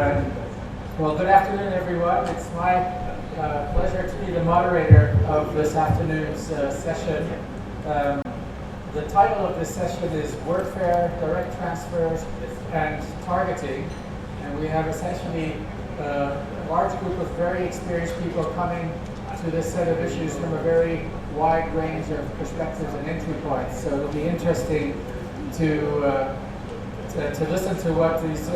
Well, good afternoon, everyone. It's my pleasure to be the moderator of this afternoon's session. The title of this session is Workfare, Direct Transfers, and Targeting. And we have essentially a large group of very experienced people coming to this set of issues from a very wide range of perspectives and entry points. So it'll be interesting to listen to what these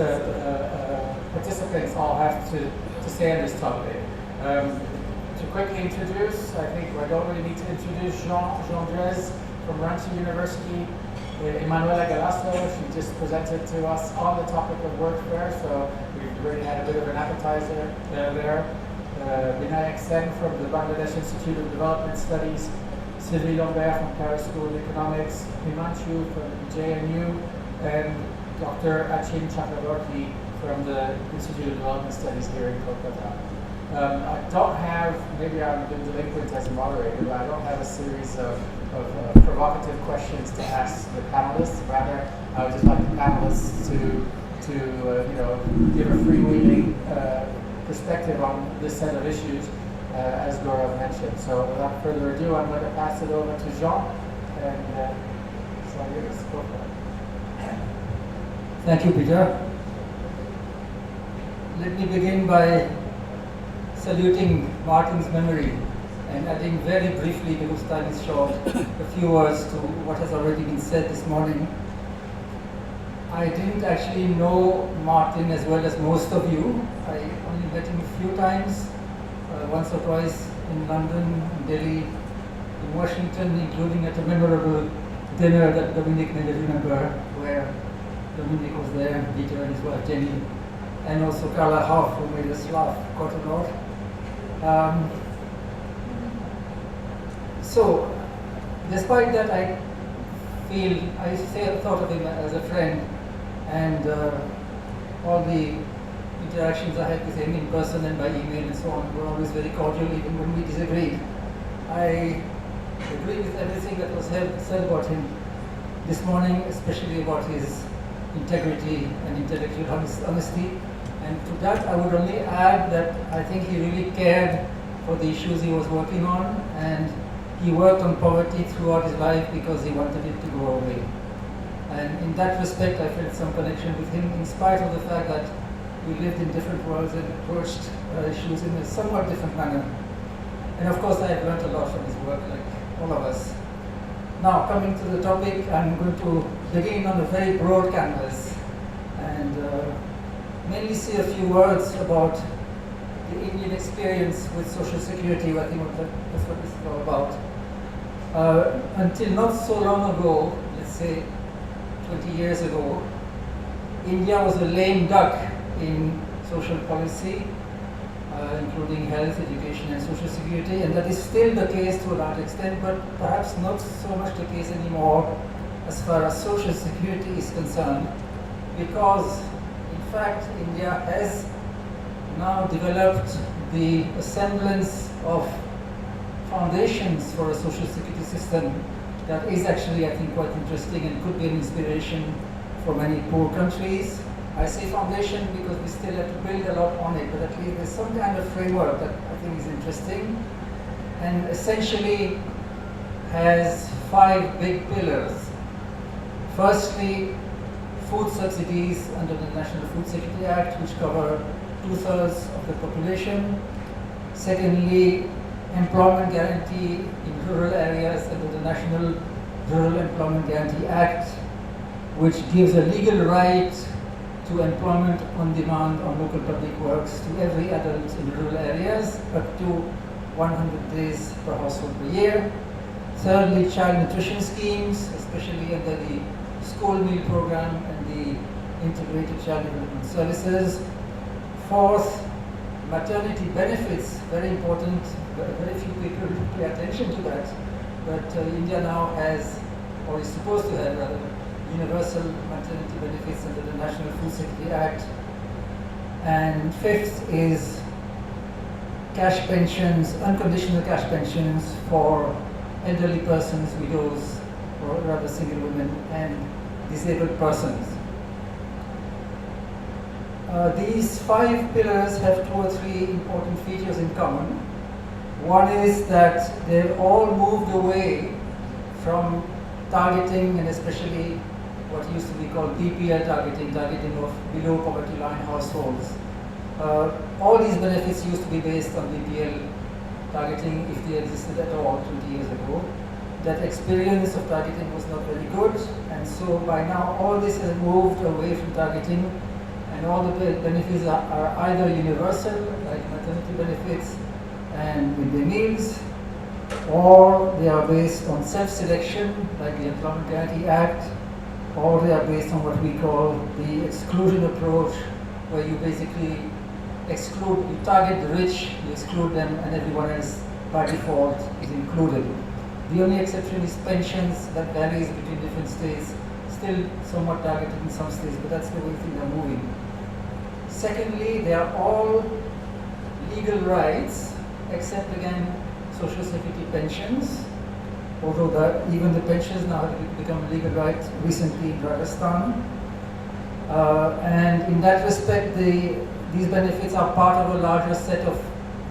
participants all have to say on this topic. To quickly introduce, I think I don't really need to introduce Jean Drez from Ranchi University, Emanuela Galasso, she just presented to us on the topic of workfare, so we've already had a bit of an appetizer there. Vinayak Sen from the Bangladesh Institute of Development Studies, Sylvie Lambert from Paris School of Economics, Himanshu from JNU, and Dr. Achin Chakraborty from the Institute of Development Studies here in Kolkata. I don't have, maybe I'm been delinquent as a moderator, but I don't have a series of provocative questions to ask the panelists. Rather, I would just like the panelists to give a freewheeling perspective on this set of issues, as Gaurav mentioned. So without further ado, I'm going to pass it over to Jean, and so here's go for it. Thank you, Peter. Let me begin by saluting Martin's memory and adding very briefly, because time is short, a few words to what has already been said this morning. I didn't actually know Martin as well as most of you. I only met him a few times, once or twice in London, in Delhi, in Washington, including at a memorable dinner that Dominic may remember, where Dominic was there, Peter and his wife Jenny, and also Carla Hoff, who made us laugh quite a lot. So, despite that, I thought of him as a friend, and all the interactions I had with him in person and by email and so on were always very cordial, even when we disagreed. I agree with everything that was said about him this morning, especially about his integrity and intellectual honesty. And to that, I would only add that I think he really cared for the issues he was working on, and he worked on poverty throughout his life because he wanted it to go away. And in that respect, I felt some connection with him, in spite of the fact that we lived in different worlds and approached issues in a somewhat different manner. And of course, I have learned a lot from his work, like all of us. Now, coming to the topic, I'm going to begin on a very broad canvas and mainly say a few words about the Indian experience with Social Security. I think that's what this is all about. Until not so long ago, let's say 20 years ago, India was a lame duck in social policy, including health, education, and social security, and that is still the case to a large extent, but perhaps not so much the case anymore as far as social security is concerned, because in fact India has now developed the semblance of foundations for a social security system that is actually, I think, quite interesting and could be an inspiration for many poor countries. I say foundation because we still have to build a lot on it, but at least there's some kind of framework that I think is interesting, and essentially has 5 big pillars. Firstly, food subsidies under the National Food Security Act, which cover 2/3 of the population. Secondly, employment guarantee in rural areas under the National Rural Employment Guarantee Act, which gives a legal right to employment on demand on local public works to every adult in rural areas, up to 100 days per household per year. Thirdly, child nutrition schemes, especially under the school meal program and the integrated child development services. Fourth, maternity benefits, very important. Very few people pay attention to that, but India now has, or is supposed to have rather, universal maternity benefits under the National Food Security Act. And fifth is cash pensions, unconditional cash pensions for elderly persons, widows, or rather single women, and disabled persons. These 5 pillars have 2 or 3 important features in common. One is that they've all moved away from targeting, and especially what used to be called BPL targeting, targeting of below poverty line households. All these benefits used to be based on BPL targeting, if they existed at all 20 years ago. That experience of targeting was not very good, and so by now all this has moved away from targeting, and all the benefits are either universal, like maternity benefits and midday meals, or they are based on self-selection, like the Employment Guarantee Act, or they are based on what we call the exclusion approach, where you basically exclude, you target the rich, you exclude them, and everyone else by default is included. The only exception is pensions, that varies between different states, still somewhat targeted in some states, but that's the way things are moving. Secondly, they are all legal rights, except again social security pensions, although even the pensions now have become a legal right recently in Rajasthan. And in that respect, these benefits are part of a larger set of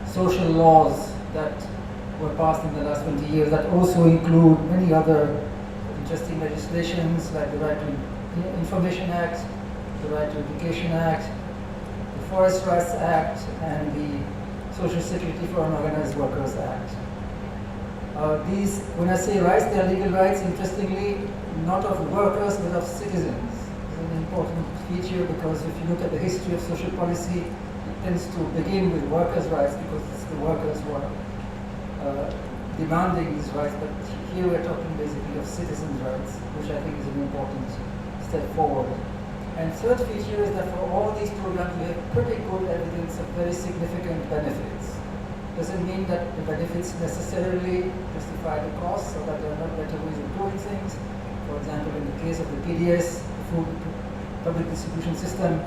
social laws that were passed in the last 20 years that also include many other interesting legislations like the Right to Information Act, the Right to Education Act, the Forest Rights Act, and the Social Security for Unorganized Workers Act. These, when I say rights, they are legal rights, interestingly, not of workers, but of citizens. It's an important feature because if you look at the history of social policy, it tends to begin with workers' rights because it's the workers who are demanding these rights, but here we're talking basically of citizens' rights, which I think is an important step forward. And third feature is that for all these programs, we have pretty good evidence of very significant benefits. Doesn't mean that the benefits necessarily justify the costs or that there are not better ways of doing things. For example, in the case of the PDS, the Food Public Distribution System,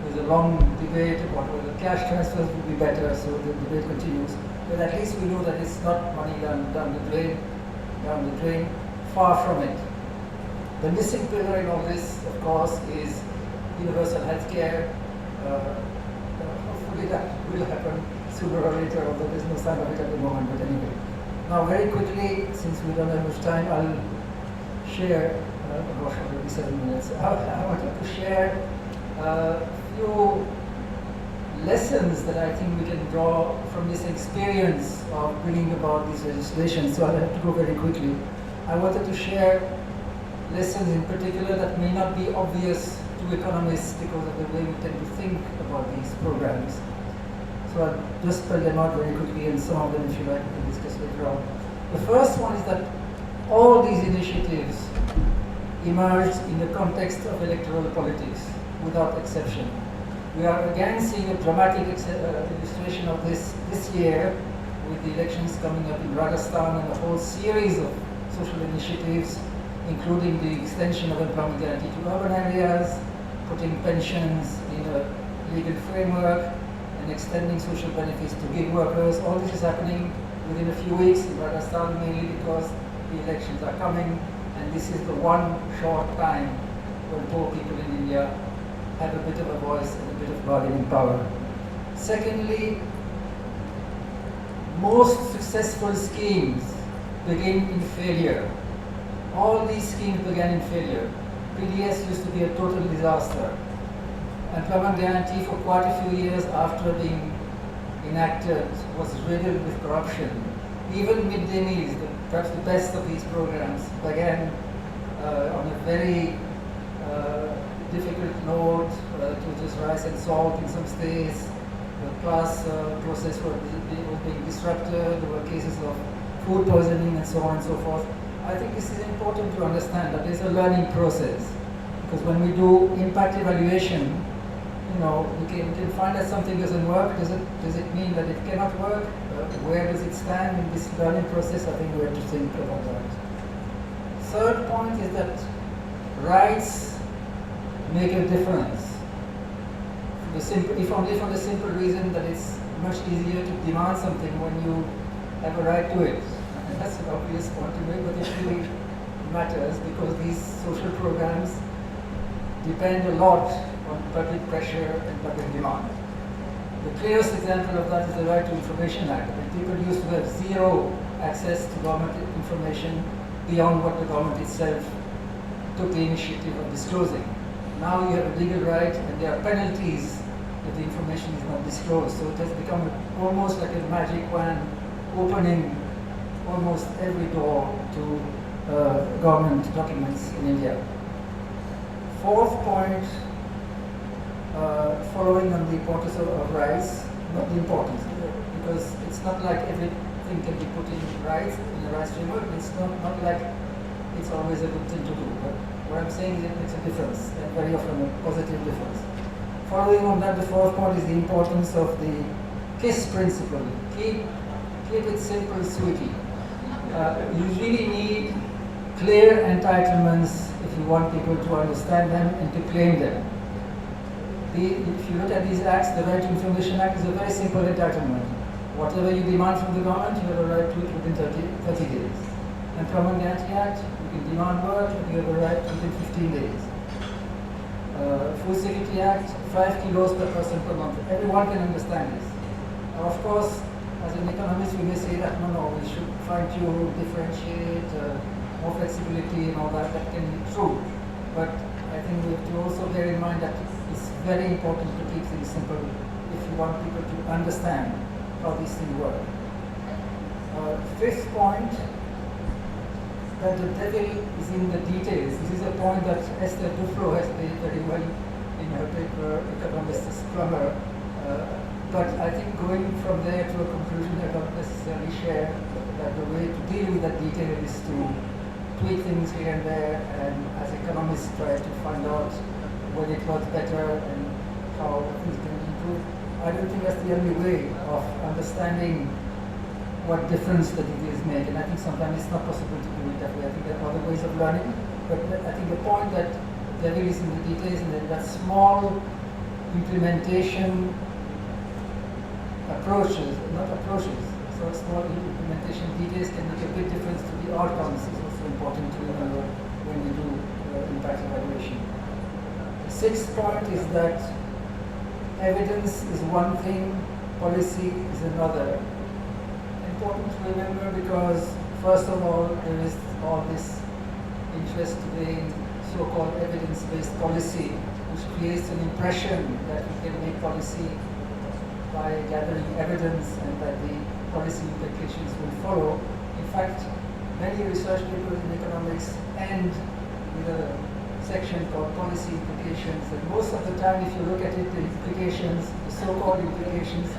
there's a long debate about whether cash transfers would be better, so the debate continues. But at least we know that it's not money down the drain, far from it. The missing pillar in all this, of course, is universal health care. Hopefully that will happen sooner or later, although there's no sign of it at the moment, but anyway. Now very quickly, since we don't have much time, I'll share, gosh, already 7 minutes. I wanted to share a few lessons that I think we can draw from this experience of bringing about these legislations, so I'll have to go very quickly. I wanted to share lessons in particular that may not be obvious to economists because of the way we tend to think about these programs. So I'll just spell them out very quickly, and some of them, if you like, we can discuss later on. The first one is that all these initiatives emerged in the context of electoral politics, without exception. We are again seeing a dramatic illustration of this year, with the elections coming up in Rajasthan and a whole series of social initiatives, including the extension of employment guarantee to urban areas, putting pensions in a legal framework, and extending social benefits to gig workers. All this is happening within a few weeks in Rajasthan, mainly because the elections are coming, and this is the one short time when poor people in India have a bit of a voice and a bit of bargaining power. Secondly, most successful schemes begin in failure. All these schemes began in failure. PDS used to be a total disaster. Employment guarantee for quite a few years after being enacted was riddled with corruption. Even midday meals, perhaps the best of these programs, began on a very difficult note, to just rice and salt in some states. The class process was being disrupted. There were cases of food poisoning and so on and so forth. I think this is important to understand that there's a learning process, because when we do impact evaluation, we can find that something doesn't work. Does it mean that it cannot work? Where does it stand in this learning process? I think we have to think about that. Third point is that rights make a difference. If only for the simple reason that it's much easier to demand something when you have a right to it. And that's an obvious point to make, but it really matters because these social programs depend a lot on public pressure and public demand. The clearest example of that is the Right to Information Act. When people used to have zero access to government information beyond what the government itself took the initiative of disclosing. Now you have a legal right, and there are penalties if the information is not disclosed. So it has become almost like a magic wand, opening almost every door to government documents in India. Fourth point, following on the importance of rights, not the importance, because it's not like everything can be put in rights, in the rights framework. It's not like it's always a good thing to do. But what I'm saying is it makes a difference, and very often a positive difference. Following on that, the fourth point is the importance of the KISS principle. Keep it simple, sweetie. You really need clear entitlements if you want people to understand them and to claim them. If you look at these acts, the Right to Information Act is a very simple entitlement. Whatever you demand from the government, you have a right to it within 30 days. Employment Guarantee Act, you can demand work, and you have a right within 15 days. Food Security Act, 5 kilos per person per month. Everyone can understand this. Of course, as an economist, we may say that no, we should fine-tune, differentiate, more flexibility and all that. That can be true. But I think we have to also bear in mind that it's very important to keep things simple if you want people to understand how these things work. Fifth point, that the devil is in the details. This is a point that Esther Duflo has made very well in her paper, Economists Plumber. But I think going from there to a conclusion, I don't necessarily share that the way to deal with that detail is to tweak things here and there, and as economists try to find out when it works better and how things can improve. I don't think that's the only way of understanding what difference the details make, and I think sometimes it's not possible to do it that way. I think there are other ways of learning, but I think the point that there is in the details, and that small implementation approaches, so small implementation details can make a big difference to the outcomes. It's also important to remember when we do impact evaluation. The sixth point is that evidence is one thing, policy is another. Important to remember because, first of all, there is all this interest today in so-called evidence-based policy, which creates an impression that we can make policy by gathering evidence and that the policy implications will follow. In fact, many research papers in economics end with a section called policy implications, and most of the time, if you look at it, the implications, the so-called implications,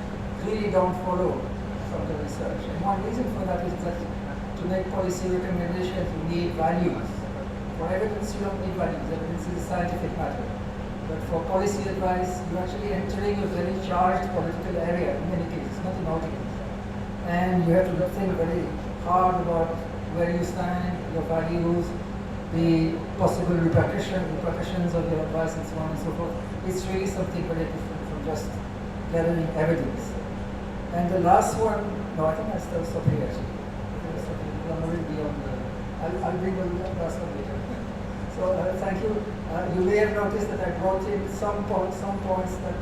really don't follow from the research. And one reason for that is that to make policy recommendations, you need values. For evidence, you don't need values. Evidence is a scientific matter. But for policy advice, you're actually entering a very charged political area in many cases, not in all cases. And you have to think very hard about where you stand, your values, the possible repercussions of your advice, and so on and so forth. It's really something very different from just gathering evidence. And the last one, no, I think I'll still stop here actually. I'm already beyond the, I'll bring the last one later. So thank you. You may have noticed that I brought in some points that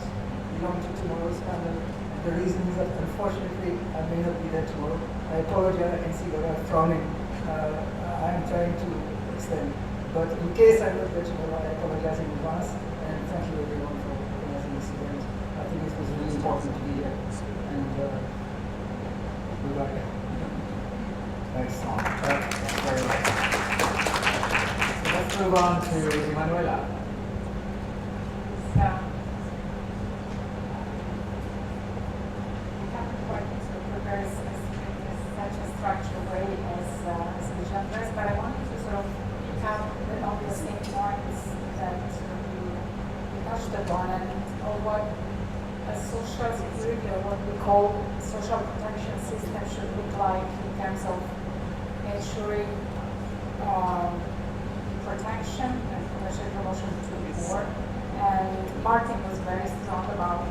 belong to tomorrow's panel. And the reason is that unfortunately I may not be there tomorrow. I apologize, I can see that I'm frowning. I'm trying to extend. But in case I'm not there tomorrow, I apologize in advance. And thank you everyone for organizing this event. I think it was really important to be here. And goodbye. Thanks, Tom. Very much. So let's move on to Emanuela. So, we haven't worked to prepare such a structured way as the chapters, but I wanted to sort of pick up on the same points that you touched upon, and or what a social security or what we call social protection system should look like in terms of ensuring protection and commercial promotion to the poor. And Martin was very strong about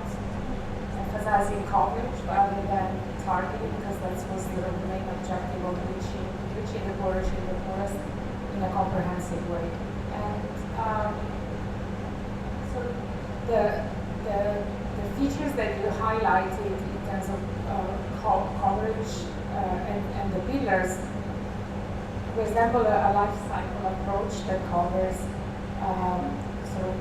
emphasizing coverage rather than targeting, because that was the main objective of reaching the poorest in a comprehensive way. And so the, the features that you highlighted in terms of coverage and the pillars resemble a life cycle approach that covers sort of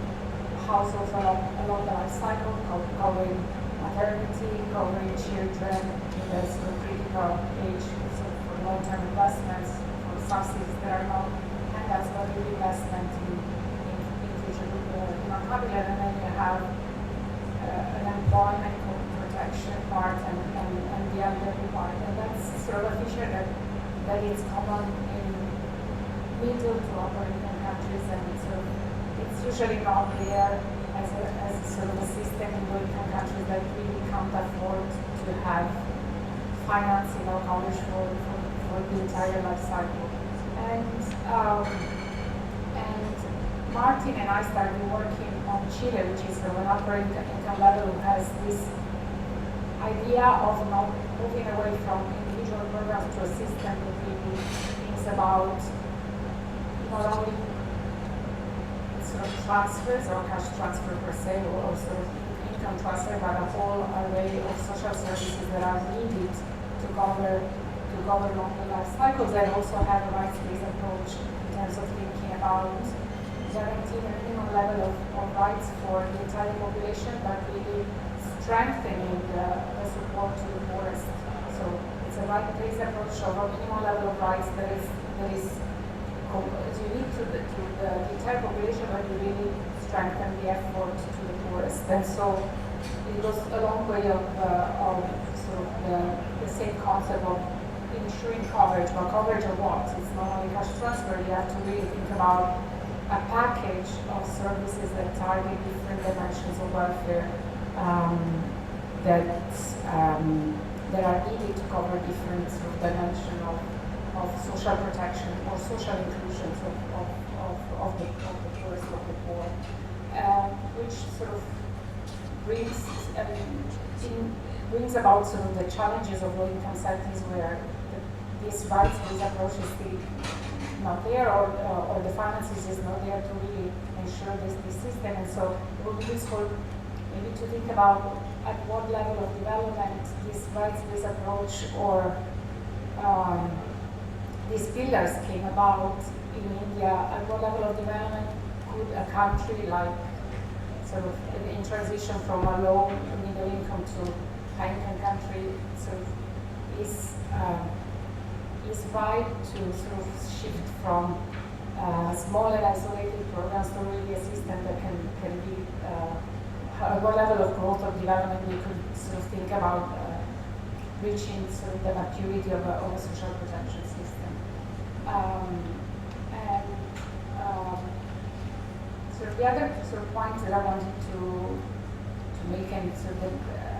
households along the life cycle, covering maternity, covering children in the sort of critical age for long-term investments, for subsidies that are not handouts, but real investment in future human capital, and then you have an employment protection part and the elderly part, and that's sort of a feature that is common in middle to upper income countries, and it's usually not there as a sort of a system in low income countries that really can't afford to have financing or coverage for the entire life cycle. And Martin and I started working on Chile, which is sort of an upper income level who has this idea of not moving away from individual programs to a system that really thinks about not only sort of transfers or cash transfer per se, or sort of income transfer, but a whole array of social services that are needed to cover longer life cycles, and also have a rights-based approach in terms of thinking about guaranteeing a minimum level of rights for the entire population, but really strengthening the support to the poorest. So it's a right-based approach of a minimum level of rights that is unique to the entire population, but you really strengthen the effort to the poorest. And so it goes a long way of sort of the same concept of ensuring coverage, but coverage of what? It's not only cash transfer, you have to really think about a package of services that target different dimensions of welfare that are needed to cover different sort of dimensions of social protection or social inclusions of the poorest of the poor, which sort of brings about sort of the challenges of low-income settings where this rights-based approach is still not there, or the finances is not there to really ensure this system. And so it would be useful maybe to think about at what level of development this rights-based approach or these pillars came about in India. At what level of development could a country like sort of in transition from a low middle income to high income country sort of is right to sort of shift from small and isolated programs to really a system that can be what level of growth or development we could sort of think about reaching sort of the maturity of a social protection system. So the other sort of point that I wanted to make, and sort of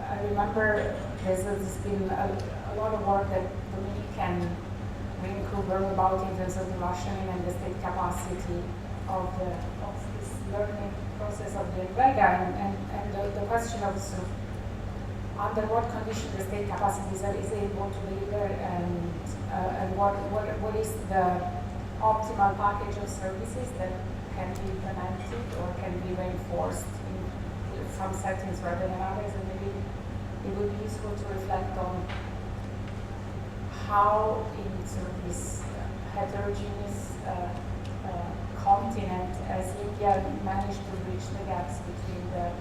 I remember there's been a lot of work that Dominique and Rinku wrote about in terms of the rationing and the state capacity of this learning process of the Vega, and the question of sort of under what condition the state capacities is able to deliver, and what is the optimal package of services that can be implemented or can be reinforced in some settings rather than others. And maybe it would be useful to reflect on how in sort of this heterogeneous continent as India managed to bridge the gaps between the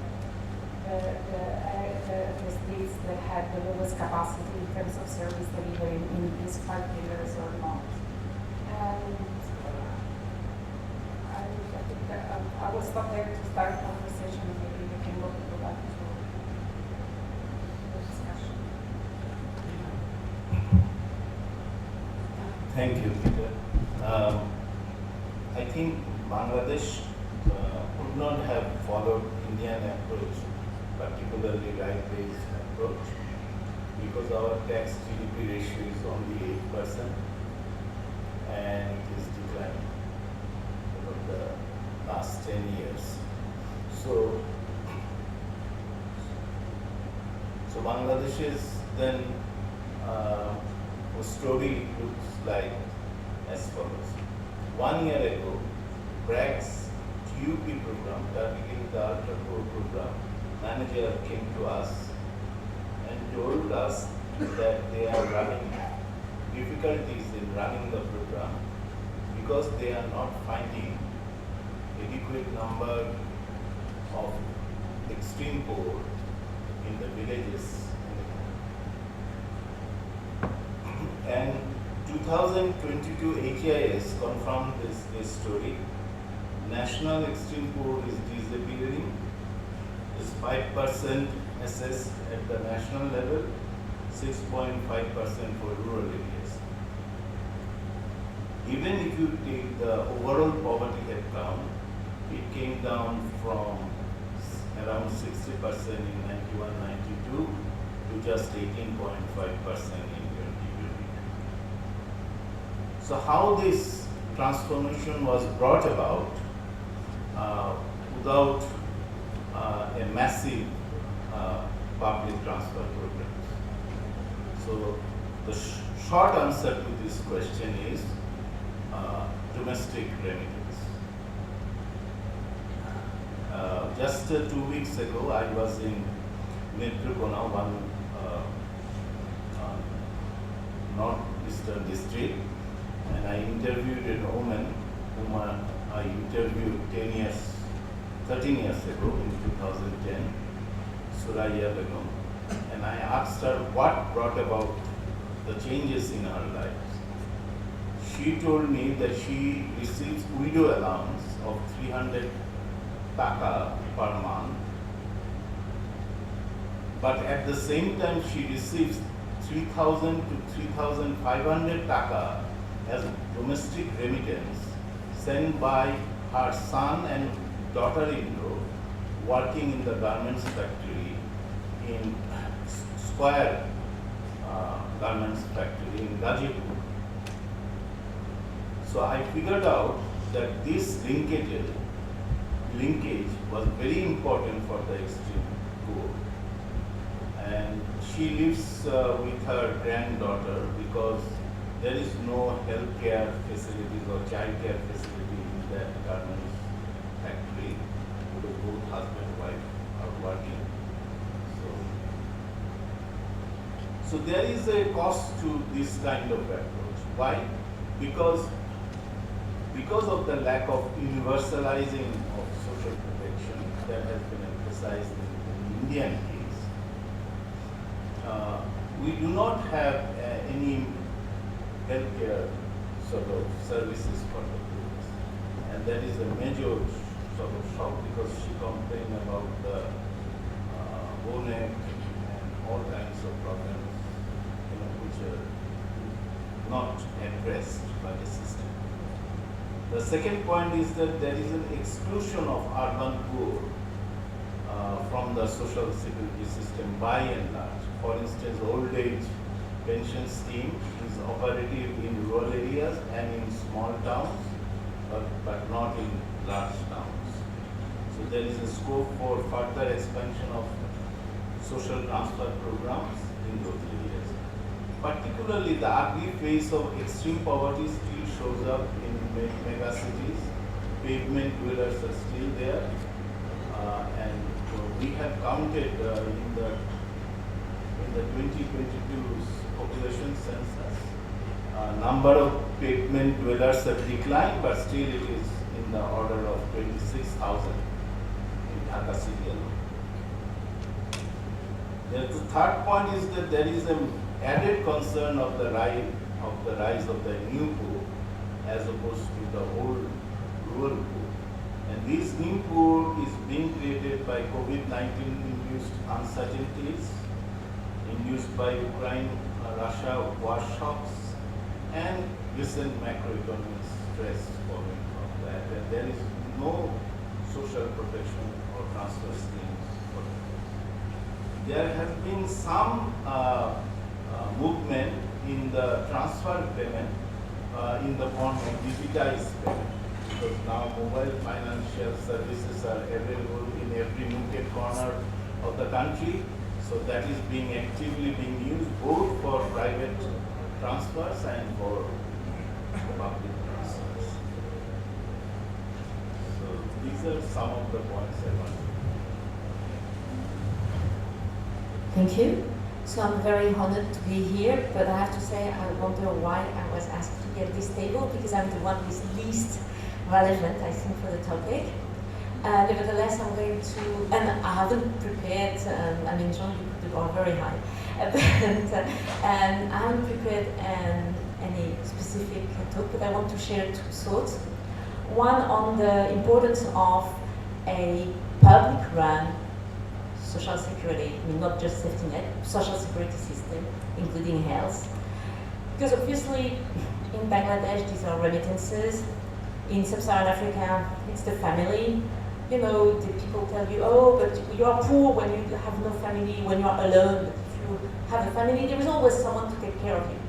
states that had the lowest capacity in terms of service delivery in these 5 pillars or not. And I think that I will stop there to start a conversation, and maybe we can go back to the discussion. Thank you, Peter. I think Bangladesh would not have followed Indian approach, particularly right-based approach, because our tax GDP ratio is only 8% and it is declining over the last 10 years. So Bangladesh's then story looks like as follows. 1 year ago, BRICS UP program, targeting the ultra poor program, manager came to us and told us that they are running difficulties in running the program because they are not finding adequate number of extreme poor in the villages. And 2022 HIS confirmed this story. National extreme poor is disappearing. Is 5% assessed at the national level, 6.5% for rural areas. Even if you take the overall poverty headcount, it came down from around 60% in 91-92 to just 18.5% in 2020. So how this transformation was brought about without a massive public transfer program? So the short answer to this question is domestic remittance. Just 2 weeks ago, I was in Netrokona, one northeastern district, and I interviewed a woman whom I interviewed 13 years ago in 2010, Suraya Begum, and I asked her what brought about the changes in her life. She told me that she receives widow allowance of 300 taka per month, but at the same time she receives 3,000 to 3,500 taka as domestic remittance sent by her son and daughter-in-law working in the garments factory in Square Garments Factory in Gazipur. So I figured out that this linkage was very important for the extreme poor. And she lives with her granddaughter because there is no healthcare facilities or childcare facility in that garments factory because both husband and wife are working. So there is a cost to this kind of approach. Why? Because of the lack of universalizing of social protection that has been emphasized in the Indian case, we do not have any healthcare sort of services for the poor. And that is a major sort of shock because she complained about the bone ache and all kinds of problems, which are not addressed by the system. The second point is that there is an exclusion of urban poor from the social security system by and large. For instance, old age pension scheme is operative in rural areas and in small towns, but not in large towns. So there is a scope for further expansion of social transfer programs in those areas. Particularly the ugly face of extreme poverty still shows up in mega cities. Pavement dwellers are still there, and we have counted in the 2022 population census, number of pavement dwellers have declined, but still it is in the order of 26,000 in Dhaka city alone. The third point is that there is an added concern of the rise of the new poor as opposed to the old rural poor. And this new poor is being created by COVID-19 induced uncertainties, induced by Ukraine-Russia war shocks, and recent macroeconomic stress following from that. And there is no social protection or transfer schemes for that. There has been some movement in the transfer payment in the form of digitized payment, because now mobile financial services are available in every nook and corner of the country. So that is actively being used both for private transfers and for public transfers. So these are some of the points I want. Thank you. So I'm very honored to be here, but I have to say I wonder why I was asked to be at this table, because I'm the one who is least relevant, I think, for the topic. Nevertheless, I'm going to, and I haven't prepared, I mean, Jean, you put the bar very high, and I haven't prepared any specific talk, but I want to share two thoughts. One on the importance of a public-run social security, I mean, not just safety net, social security system, including health. Because obviously, in Bangladesh, these are remittances. In Sub-Saharan Africa, it's the family. You know, the people tell you, oh, but you are poor when you have no family, when you are alone. But if you have a family, there is always someone to take care of you.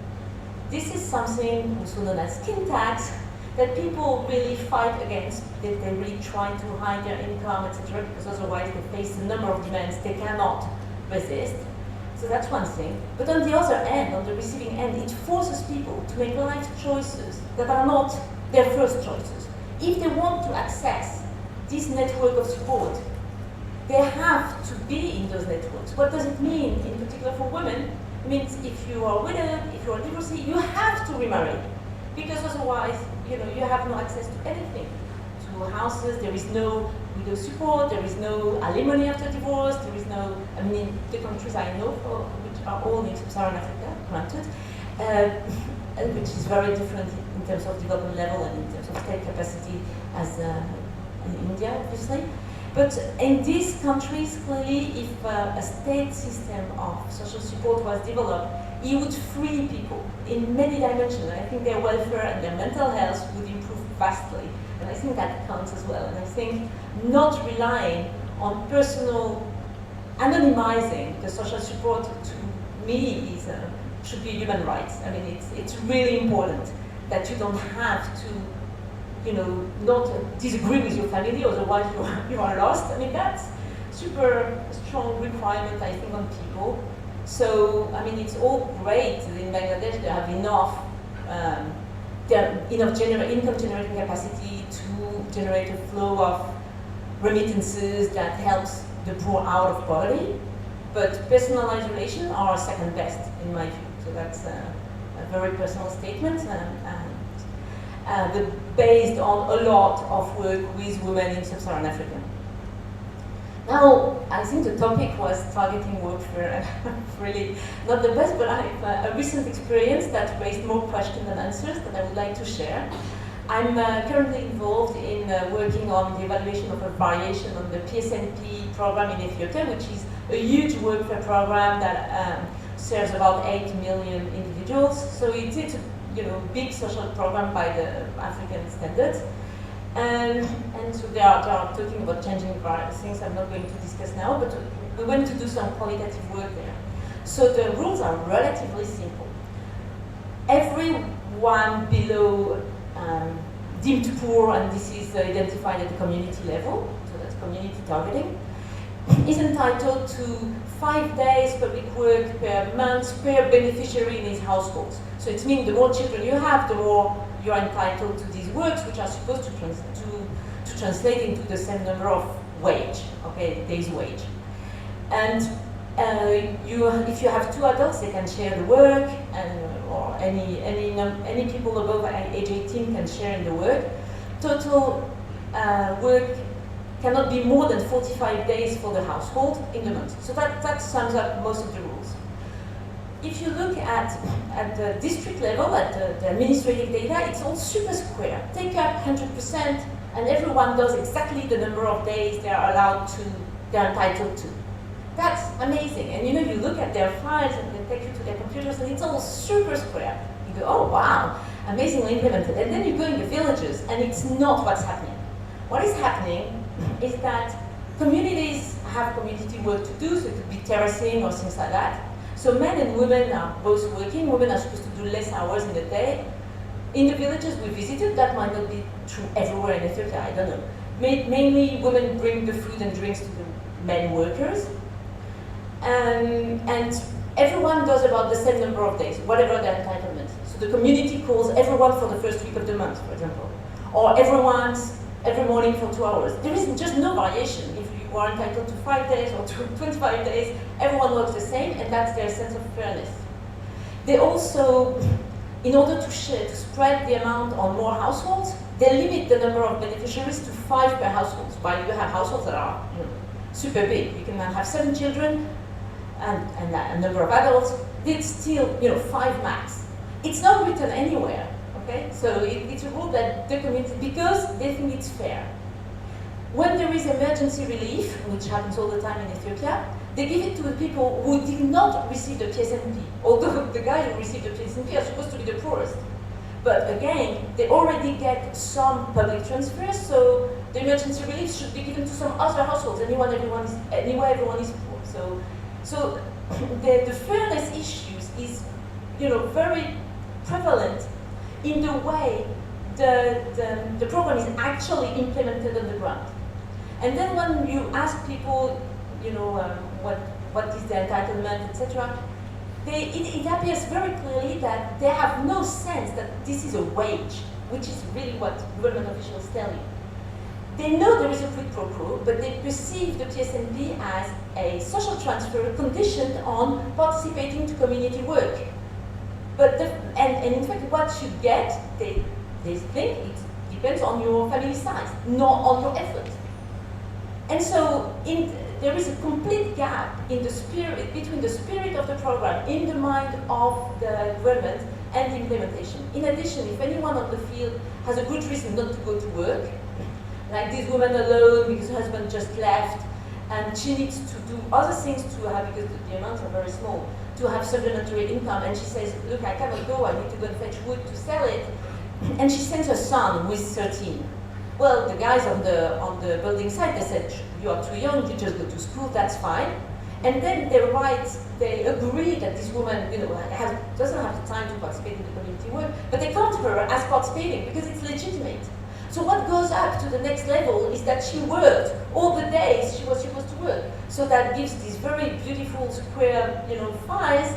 This is something also known as skin tax, that people really fight against, that they really try to hide their income, etc., because otherwise they face a number of demands they cannot resist. So that's one thing. But on the other end, on the receiving end, it forces people to make life choices that are not their first choices. If they want to access this network of support, they have to be in those networks. What does it mean, in particular for women? It means if you are widowed, if you are divorced, you have to remarry. Because otherwise, you know, you have no access to anything, to houses. There is no widow support. There is no alimony after divorce. There is no. I mean, the countries I know, which are all in Sub-Saharan Africa, granted, which is very different in terms of development level and in terms of state capacity as in India, obviously. But in these countries, clearly, if a state system of social support was developed, it would free people in many dimensions. I think their welfare and their mental health would improve vastly. And I think that counts as well. And I think not relying on personal, anonymizing the social support, to me, is, should be human rights. I mean, it's really important that you don't have to, you know, not disagree with your family, otherwise you are lost. I mean, that's super strong requirement, I think, on people. So, I mean, it's all great in Bangladesh. They have enough, income generating capacity to generate a flow of remittances that helps the poor out of poverty. But personalized relations are second best, in my view. So that's a very personal statement, but based on a lot of work with women in Sub-Saharan Africa. Now, I think the topic was targeting workfare, and really not the best, but I have a recent experience that raised more questions than answers that I would like to share. I'm currently involved in working on the evaluation of a variation on the PSNP program in Ethiopia, which is a huge workfare program that serves about 8 million individuals. So it's a big social program by the African standards. And so they are talking about changing various things I'm not going to discuss now, but we went to do some qualitative work there. So the rules are relatively simple. Everyone below deemed poor, and this is identified at the community level, so that's community targeting, is entitled to 5 days public work per month per beneficiary in his household. So it means the more children you have, the more you are entitled to these works, which are supposed to translate into the same number of wage, okay, days wage. And if you have 2 adults, they can share the work, or any people above age 18 can share in the work. Total work cannot be more than 45 days for the household in the month. So that sums up most of the rules. If you look at the district level, at the administrative data, it's all super square. Take up 100%, and everyone does exactly the number of days they're entitled to. That's amazing. And you look at their files and they take you to their computers, and it's all super square. You go, oh wow, amazingly implemented. And then you go in the villages, and it's not what's happening. What is happening is that communities have community work to do, so it could be terracing or things like that. So men and women are both working. Women are supposed to do less hours in the day. In the villages we visited, that might not be true everywhere in Ethiopia, I don't know. Mainly women bring the food and drinks to the men workers. And everyone does about the same number of days, whatever their entitlement. So the community calls everyone for the first week of the month, for example. Or everyone's every morning for 2 hours. There is just no variation. If you are entitled to 5 days or to 25 days, everyone works the same, and that's their sense of fairness. They also, in order to spread the amount on more households, they limit the number of beneficiaries to 5 per household. While you have households that are super big, you can have 7 children and a number of adults. It's still 5 max. It's not written anywhere. Okay, so it's a rule that the community, because they think it's fair. When there is emergency relief, which happens all the time in Ethiopia, they give it to the people who did not receive the PSNP, although the guys who received the PSNP are supposed to be the poorest. But again, they already get some public transfers, so the emergency relief should be given to some other households, anywhere everyone is poor. So the fairness issues is very prevalent in the way the program is actually implemented on the ground. And then when you ask people, what is their entitlement, etc., it appears very clearly that they have no sense that this is a wage, which is really what government officials tell you. They know there is a quid pro quo, but they perceive the PSNP as a social transfer conditioned on participating to community work. But and in fact, what you get, they think it depends on your family size, not on your effort. And so there is a complete gap in the spirit, between the spirit of the program in the mind of the government and the implementation. In addition, if anyone on the field has a good reason not to go to work, like this woman alone because her husband just left, and she needs to do other things to have, because the amounts are very small, to have supplementary income, and she says, look, I cannot go, I need to go and fetch wood to sell it, and she sends her son, who is 13. Well, the guys on the building site, they said, you are too young, you just go to school, that's fine. And then they agree that this woman doesn't have the time to participate in the community work, but they count her as participating because it's legitimate. So what goes up to the next level is that she worked all the days she was supposed to work. So that gives these very beautiful square, files,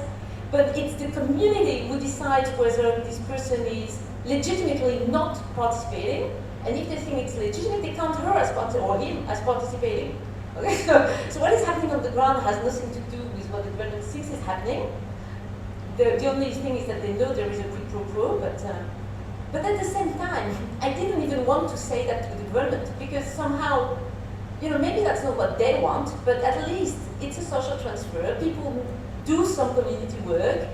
but it's the community who decides whether this person is legitimately not participating, and if they think it's legitimate, they count her as or him as participating. Okay, so what is happening on the ground has nothing to do with what the government thinks is happening. The only thing is that they know there is a quid pro quo, but at the same time, I didn't even want to say that to the government, because somehow, maybe that's not what they want, but at least it's a social transfer. People do some community work,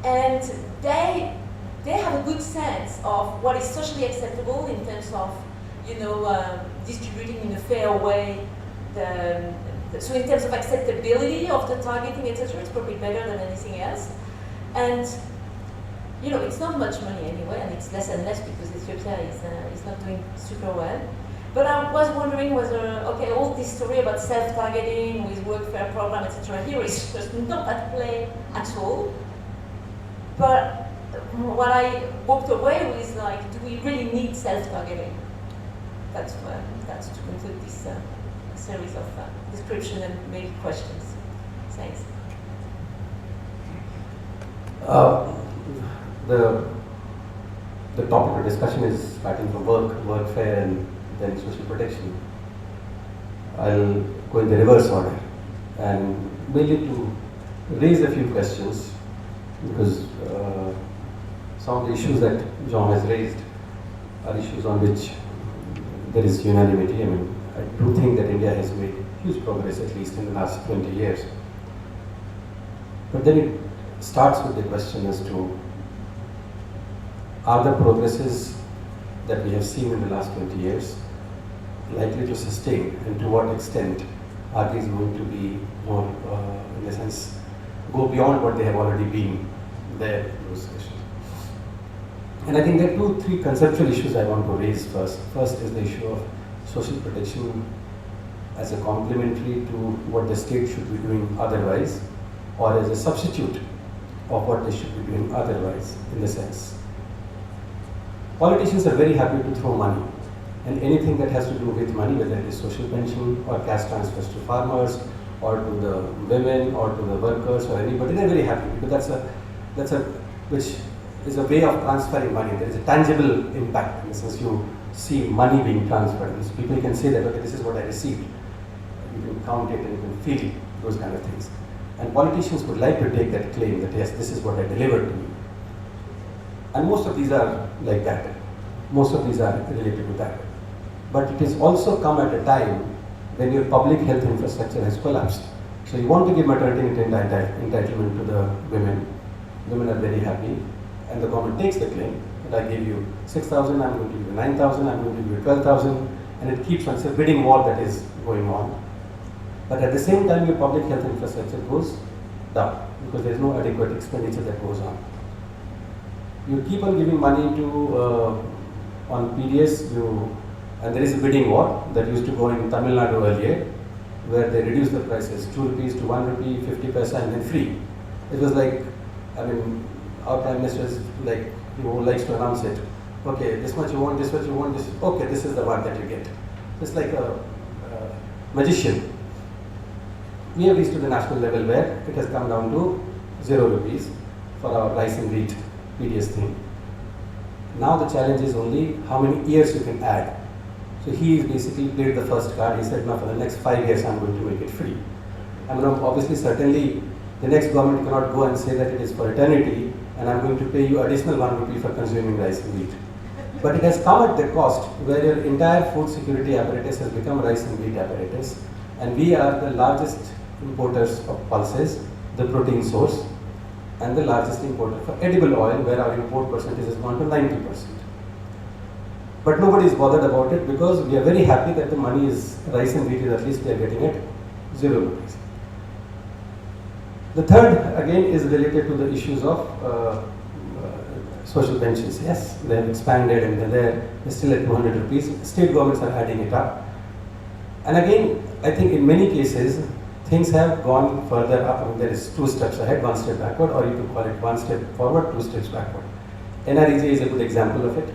and they have a good sense of what is socially acceptable in terms of, distributing in a fair way. So in terms of acceptability of the targeting, etc., it's probably better than anything else. And it's not much money anyway, and it's less and less because Ethiopia is not doing super well. But I was wondering whether, okay, all this story about self-targeting with workfare program, etc., here is just not at play at all. But what I walked away with, do we really need self-targeting? That's to conclude this series of description and maybe questions. Thanks. The topic of discussion is starting from workfare, and then social protection. I'll go in the reverse order, and mainly to raise a few questions, because some of the issues that John has raised are issues on which there is unanimity. I do think that India has made huge progress, at least in the last 20 years. But then it starts with the question as to, are the progresses that we have seen in the last 20 years likely to sustain, and to what extent are these going to be more, in a sense, go beyond what they have already been there in those sessions? And I think there are 3 conceptual issues I want to raise first. First is the issue of social protection as a complementary to what the state should be doing otherwise, or as a substitute of what they should be doing otherwise, in the sense. Politicians are very happy to throw money, and anything that has to do with money, whether it is social pension or cash transfers to farmers or to the women or to the workers or anybody, they're very happy, because which is a way of transferring money. There is a tangible impact, in the sense you see money being transferred. And so people can say that, okay, this is what I received. You can count it and you can feel it, those kind of things. And politicians would like to take that claim that yes, this is what I delivered to you. And most of these are like that. Most of these are related to that. But it has also come at a time when your public health infrastructure has collapsed. So you want to give maternity entitlement to the women. Women are very happy, and the government takes the claim that I give you 6,000, I'm going to give you 9,000, I'm going to give you 12,000, and it keeps on. It's a bidding war that is going on. But at the same time, your public health infrastructure goes down because there is no adequate expenditure that goes on. You keep on giving money to on PDS, and there is a bidding war that used to go in Tamil Nadu earlier, where they reduced the prices 2 rupees to 1 rupee, 50 paisa, and then free. It was like, I mean, our Prime Minister is like, who likes to announce it. Okay, this much you want, this much you want, this, okay, this is the one that you get. It's like a magician. We have reached to the national level where it has come down to 0 rupees for our rice and wheat PDS thing. Now the challenge is only how many years you can add. So he basically played the first card. He said, now for the next 5 years I'm going to make it free. I mean, obviously, certainly, the next government cannot go and say that it is for eternity and I'm going to pay you additional 1 rupee for consuming rice and wheat. But it has come at the cost where your entire food security apparatus has become rice and wheat apparatus, and we are the largest importers of pulses, the protein source, and the largest importer for edible oil, where our import percentage has gone to 90%. But nobody is bothered about it because we are very happy that the money is, rice and wheat is at least we are getting it 0 rupees. The third again is related to the issues of social pensions. Yes, they have expanded and they're still at 200 rupees. State governments are adding it up. And again, I think in many cases, things have gone further up. I mean, there is 2 steps ahead, 1 step backward, or you could call it 1 step forward, 2 steps backward. NREJ is a good example of it.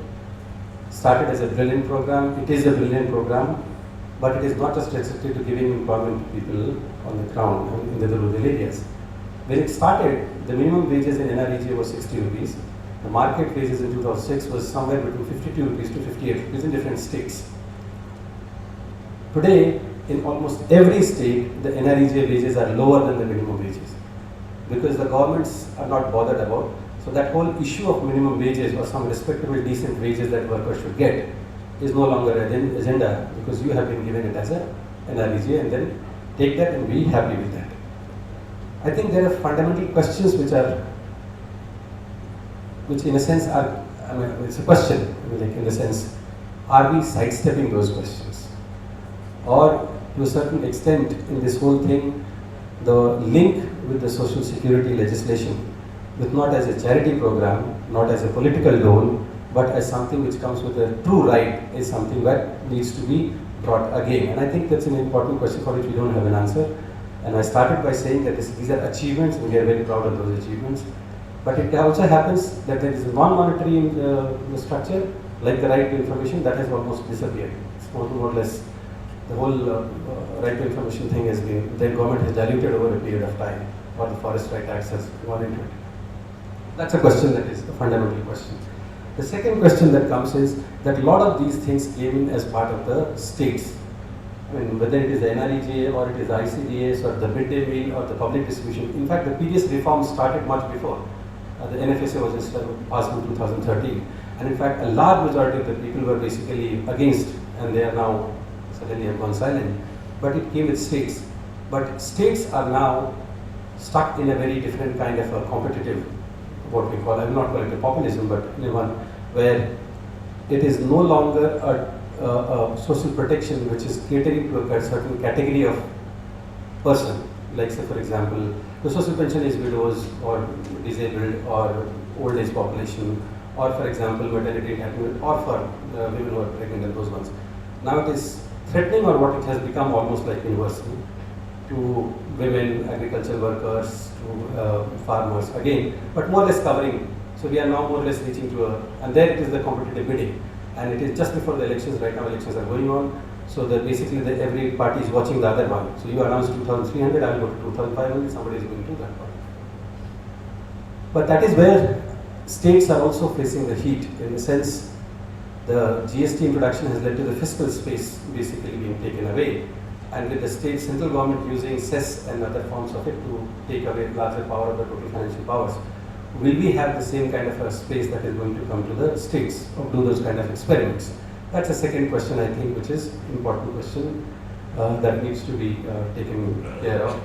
Started as a brilliant program. It is a brilliant program, but it is not just restricted to giving employment to people on the ground in the rural areas. When it started, the minimum wages in NREJ was 60 rupees. The market wages in 2006 was somewhere between 52 rupees to 58 rupees in different states. Today, in almost every state, the NREJ wages are lower than the minimum wages because the governments are not bothered about. So that whole issue of minimum wages or some respectable, decent wages that workers should get is no longer an agenda because you have been given it as a NREJ, and then take that and be happy with that. I think there are fundamental questions which in a sense are, I mean, it's a question, I mean, like in a sense, are we sidestepping those questions? Or to a certain extent in this whole thing, the link with the social security legislation, with not as a charity program, not as a political loan, but as something which comes with a true right, is something that needs to be brought again. And I think that's an important question for which we don't have an answer. And I started by saying that these are achievements, and we are very proud of those achievements. But it also happens that there is a non-monetary in the structure, like the right to information, that has almost disappeared. It's more or less the whole right to information thing has been, the government has diluted over a period of time, or the Forest Right Act has gone into it. That's a question that is a fundamental question. The second question that comes is that a lot of these things came in as part of the states. I mean, whether it is the NREJ or it is the ICDS or the midday meal or the public distribution. In fact, the PDS reform started much before. The NFSA was just passed in 2013. And in fact, a large majority of the people were basically against, and they are now suddenly have gone silent. But it came with states. But states are now stuck in a very different kind of a competitive, what we call, I will not call it a populism, but in one where it is no longer a social protection which is catering to a certain category of person. Like say for example, the social pension is widows or disabled or old age population, or for example maternity entitlement, or for women who are pregnant and those ones. Now it is threatening, or what it has become almost like universal, to women, agricultural workers, to farmers again, but more or less covering. So we are now more or less reaching to and there it is the competitive bidding. And it is just before the elections. Right now elections are going on, so that basically every party is watching the other one. So you announce 2,300, I will go to 2,500, somebody is going to that one. But that is where states are also facing the heat, in the sense the GST introduction has led to the fiscal space basically being taken away, and with the state central government using cess and other forms of it to take away larger power of the total financial powers, will we have the same kind of a space that is going to come to the states or do those kind of experiments? That's a second question, I think, which is important question that needs to be taken care of.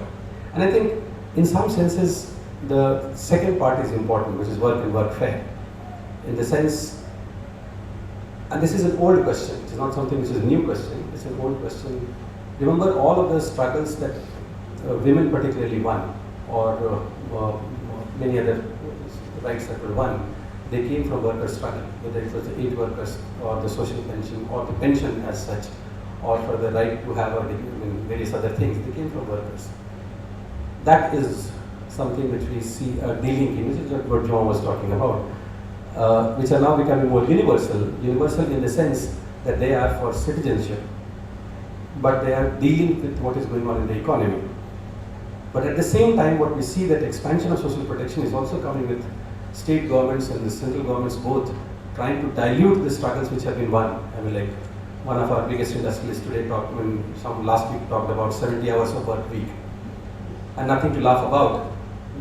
And I think in some senses the second part is important, which is work and workfare. In the sense, and this is an old question, it is not something which is a new question, it's an old question. Remember all of the struggles that women particularly won, or many other rights that were won, they came from worker struggle, whether it was the aid workers or the social pension or the pension as such, or for the right to have various other things, they came from workers. That is something which we see a dealing, which is what John was talking about, which are now becoming more universal in the sense that they are for citizenship, but they are dealing with what is going on in the economy. But at the same time, what we see that expansion of social protection is also coming with state governments and the central governments both trying to dilute the struggles which have been won. I mean, like one of our biggest industrialists today last week talked about 70 hours of work week. And nothing to laugh about.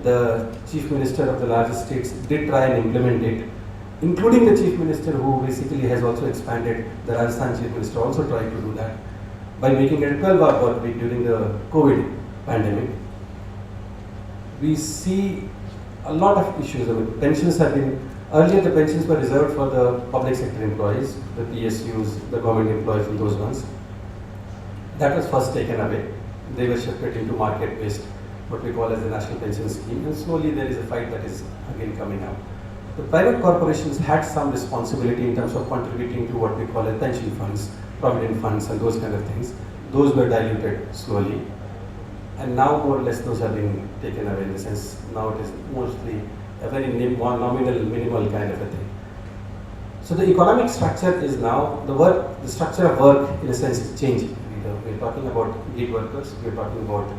The chief minister of the largest states did try and implement it, including the chief minister who basically has also expanded, the Rajasthan chief minister also tried to do that by making it a 12-hour work week during the COVID pandemic. We see a lot of issues. I mean, pensions have been, earlier the pensions were reserved for the public sector employees, the PSUs, the government employees and those ones. That was first taken away. They were shifted into market-based, what we call as the national pension scheme, and slowly there is a fight that is again coming up. The private corporations had some responsibility in terms of contributing to what we call as pension funds, provident funds and those kind of things. Those were diluted slowly. And now more or less those have been taken away in the sense now it is mostly a very nominal, minimal kind of a thing. So the economic structure is now, the structure of work in a sense is changing. We're talking about gig workers, we're talking about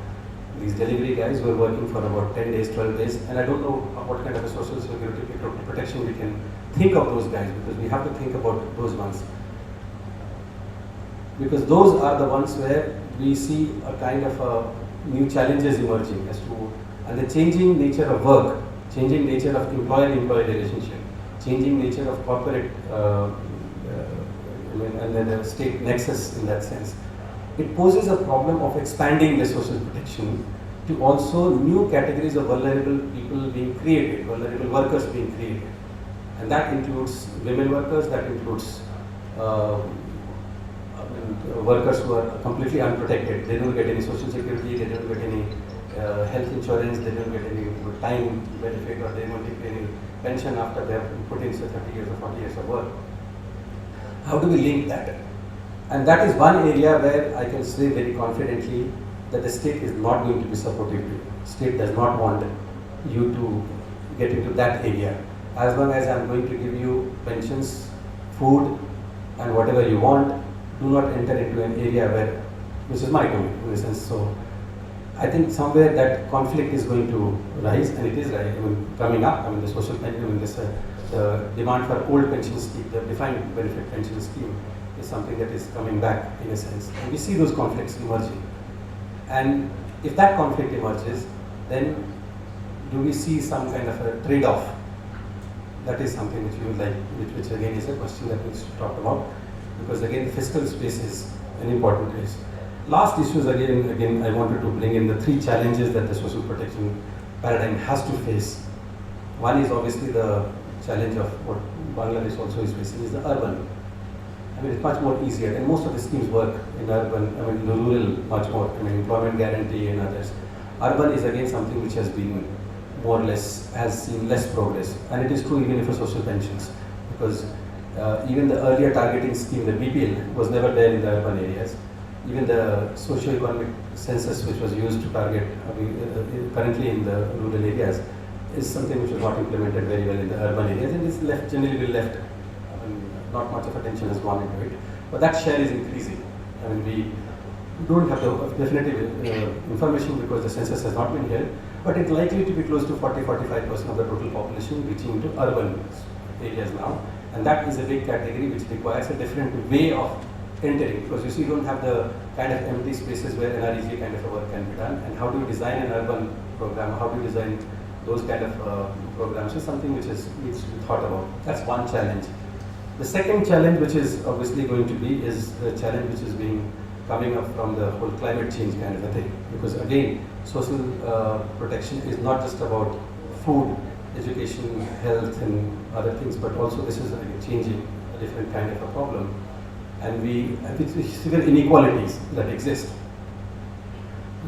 these delivery guys who are working for about 10 days, 12 days, and I don't know what kind of a social security protection we can think of those guys, because we have to think about those ones. Because those are the ones where we see a kind of new challenges emerging as to, and the changing nature of work, changing nature of employer-employee relationship, changing nature of corporate and then the state nexus in that sense. It poses a problem of expanding the social protection to also new categories of vulnerable people being created, vulnerable workers being created. And that includes women workers, that includes workers who are completely unprotected. They don't get any social security, they don't get any health insurance, they don't get any time benefit, or they don't get any pension after they have put in 30 years or 40 years of work. How do we link that? And that is one area where I can say very confidently that the state is not going to be supportive to you. State does not want you to get into that area. As long as I am going to give you pensions, food, and whatever you want, do not enter into an area which is my domain in a sense. So I think somewhere that conflict is going to rise, and it is coming up. The social pension, the demand for old pension scheme, the defined benefit pension scheme, is something that is coming back in a sense. And we see those conflicts emerging. And if that conflict emerges, then do we see some kind of a trade-off? That is something which we would like, which again is a question that needs to be talked about, because again the fiscal space is an important place. Last issues again I wanted to bring in the three challenges that the social protection paradigm has to face. One is obviously the challenge of what Bangladesh also is facing, is the urban. It's much more easier, and most of the schemes work in urban, the rural much more, employment guarantee and others. Urban is again something which has been more or less, has seen less progress, and it is true even for social pensions, because even the earlier targeting scheme, the BPL, was never there in the urban areas. Even the socio-economic census which was used to target currently in the rural areas is something which was not implemented very well in the urban areas, and is left, generally left. Not much of attention has gone into it, but that share is increasing. We don't have the definitive information because the census has not been held, but it's likely to be close to 40-45% of the total population reaching into urban areas now, And that is a big category which requires a different way of entering, because you see, you don't have the kind of empty spaces where NREG kind of a work can be done. And how do you design an urban program? How do you design those kind of programs is something which needs to be thought about. That's one challenge. The second challenge, which is obviously going to be, is the challenge which is coming up from the whole climate change kind of a thing. Because again, social protection is not just about food, education, health, and other things, but also this is changing a different kind of a problem. And with severe inequalities that exist,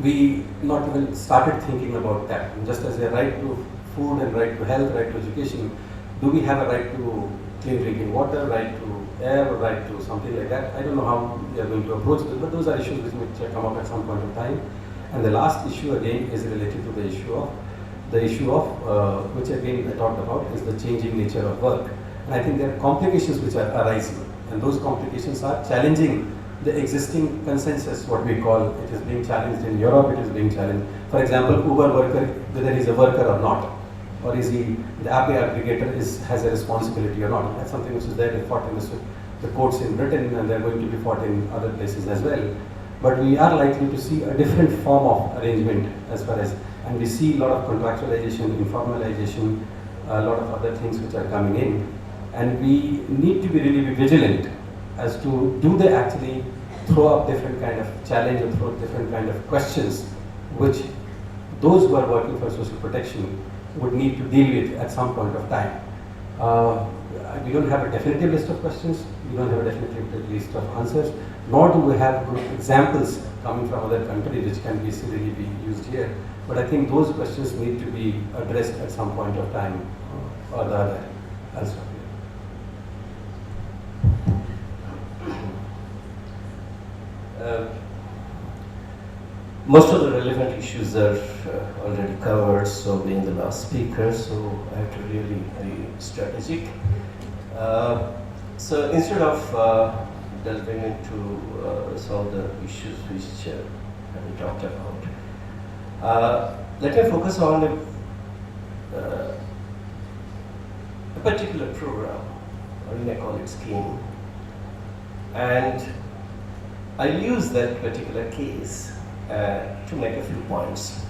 we not even started thinking about that. And just as a right to food and right to health, right to education, do we have a right to clean drinking water, right to air, right to something like that? I don't know how we are going to approach this, but those are issues which may come up at some point in time. And the last issue again is related to the issue of which again I talked about, is the changing nature of work. And I think there are complications which are arising, and those complications are challenging the existing consensus, what we call. It is being challenged in Europe, it is being challenged. For example, Uber worker, whether he's a worker or not, or is he, the app aggregator has a responsibility or not. That's something which is there fought in the courts in Britain, and they're going to be fought in other places as well. But we are likely to see a different form of arrangement as far as, and we see a lot of contractualization, informalization, a lot of other things which are coming in. And we need to really be vigilant as to, do they actually throw up different kind of challenge or throw different kind of questions which those who are working for social protection would need to deal with at some point of time. We don't have a definitive list of questions, we don't have a definitive list of answers, nor do we have good examples coming from other countries which can really be used here. But I think those questions need to be addressed at some point of time or the other. I'll stop here. Most of the relevant issues are already covered, so being the last speaker, so I have to really be strategic. So instead of delving into some of the issues which have been talked about, let me focus on a particular program, or you may call it scheme, and I'll use that particular case to make a few points.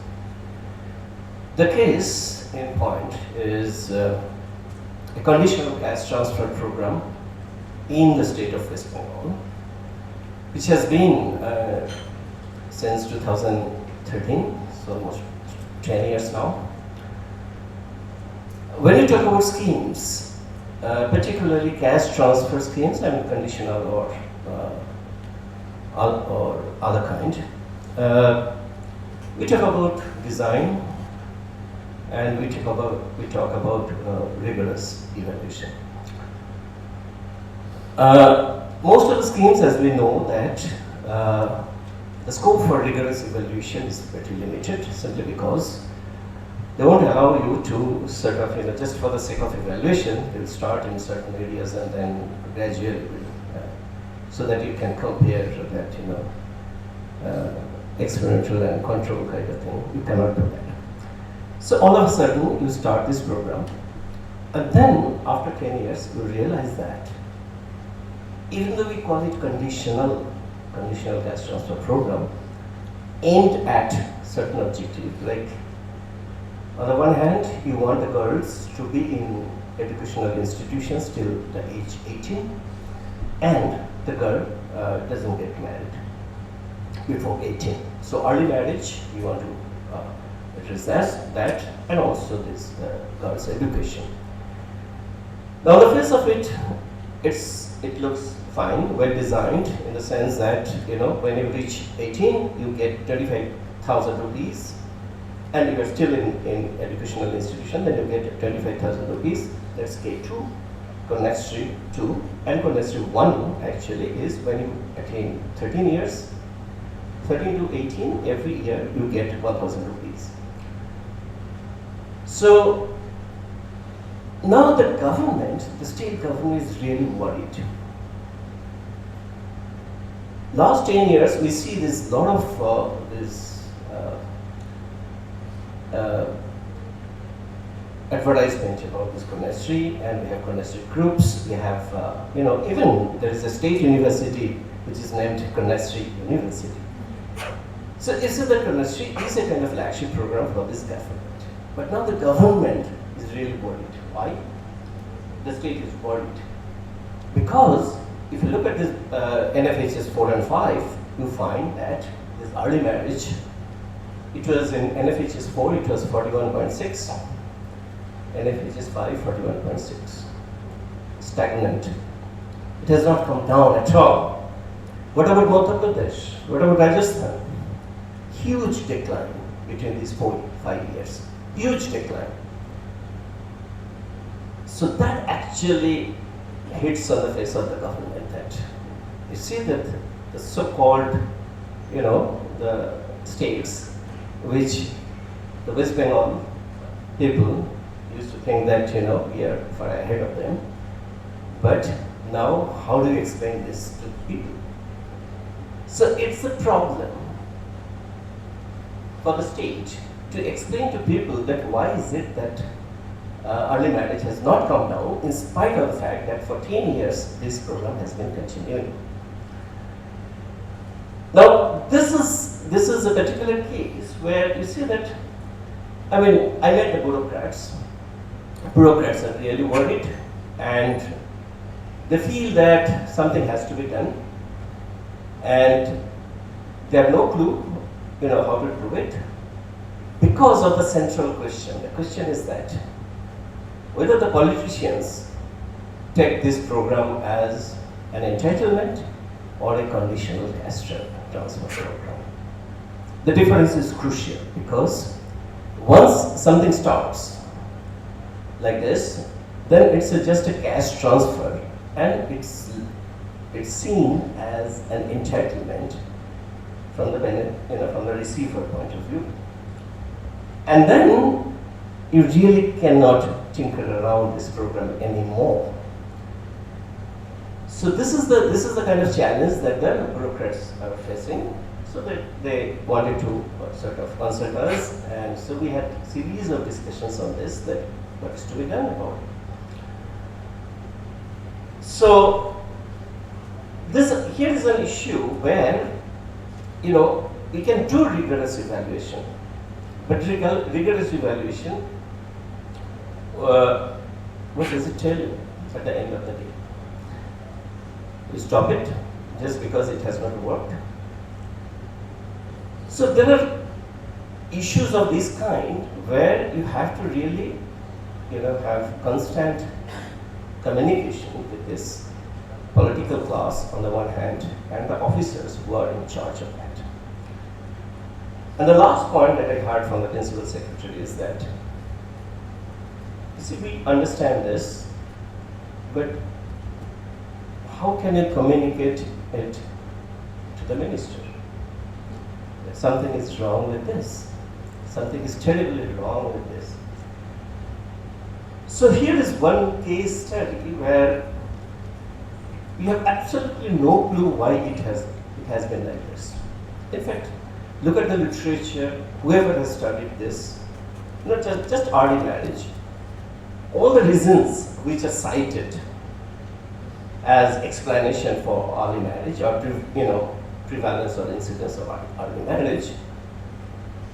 The case in point is a conditional cash transfer program in the state of West Bengal, which has been since 2013, so almost 10 years now. When you talk about schemes, particularly cash transfer schemes, I mean conditional or other kind, we talk about design, and we talk about rigorous evaluation. Most of the schemes, as we know, that the scope for rigorous evaluation is pretty limited, simply because they won't allow you to sort of, just for the sake of evaluation, they'll start in certain areas and then gradually, so that you can compare that, experimental and control kind of thing. You cannot do that. So all of a sudden, you start this program, and then after 10 years, you realize that even though we call it conditional cash transfer program, aimed at certain objectives, like on the one hand, you want the girls to be in educational institutions till the age 18, and the girl doesn't get married before 18. So early marriage, you want to address that, and also this girls' education. Now, on the face of it, it looks fine, well designed, in the sense that when you reach 18, you get 25,000 rupees, and you are still in educational institution, then you get 25,000 rupees. That's K2, Connextry 2, and Connextry 1 actually is when you attain 13 years. 13 to 18, every year you get 1,000 rupees. So now the government, the state government, is really worried. Last 10 years, we see this lot of advertisement about this chemistry, and we have chemistry groups. We have, even there is a state university which is named Chemistry University. So is it that chemistry is a kind of flagship program for this government? But now the government is really worried. Why? The state is worried. Because if you look at this NFHS 4 and 5, you find that this early marriage, it was in NFHS 4, it was 41.6, NFHS 5, 41.6. Stagnant. It has not come down at all. What about Madhya Pradesh? What about Rajasthan? Huge decline between these 4-5 years. Huge decline. So that actually hits on the face of the government, that you see that the so-called, the states which the West Bengal people used to think that, we are far ahead of them. But now, how do you explain this to people? So it's a problem for the state to explain to people that why is it that early marriage has not come down in spite of the fact that for 10 years this program has been continuing. Now this is a particular case where you see that, I met the bureaucrats. Bureaucrats are really worried, and they feel that something has to be done, and they have no clue how to do it because of the central question. The question is that whether the politicians take this program as an entitlement or a conditional caste transfer program. The difference is crucial, because once something starts like this, then it's just a caste transfer, and it's seen as an entitlement from the receiver point of view. And then you really cannot tinker around this program anymore. So this is the kind of challenge that the bureaucrats are facing. So they wanted to sort of consult us, and so we had a series of discussions on this, that what is to be done about it. So here is an issue where we can do rigorous evaluation, but rigorous evaluation, what does it tell you at the end of the day? You stop it just because it has not worked. So there are issues of this kind where you have to really have constant communication with this political class on the one hand, and the officers who are in charge of that. And the last point that I heard from the principal secretary is that, you see, we understand this, but how can you communicate it to the minister? That something is wrong with this. Something is terribly wrong with this. So here is one case study where we have absolutely no clue why it has been like this. In fact, look at the literature, whoever has studied this, not just early marriage, all the reasons which are cited as explanation for early marriage, or prevalence or incidence of early marriage,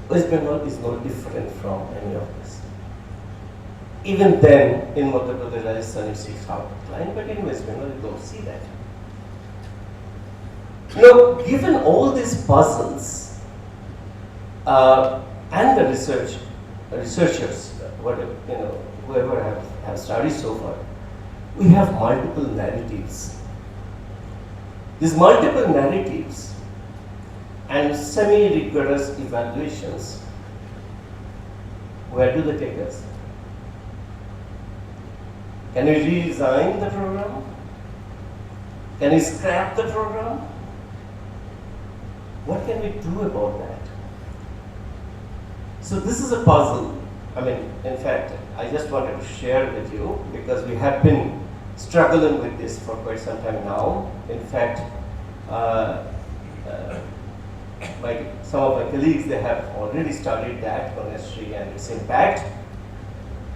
West Bengal is no different from any of this. Even then, in Madhya Pradesh, Rajasthan, you see sharp decline, but in West Bengal, you don't see that. Now, given all these puzzles, and the researchers, whoever have studied so far, we have multiple narratives. These multiple narratives and semi-rigorous evaluations, where do they take us? Can we redesign the program? Can we scrap the program? What can we do about that? So this is a puzzle. In fact, I just wanted to share with you, because we have been struggling with this for quite some time now. In fact, some of my colleagues, they have already studied that chemistry and its impact.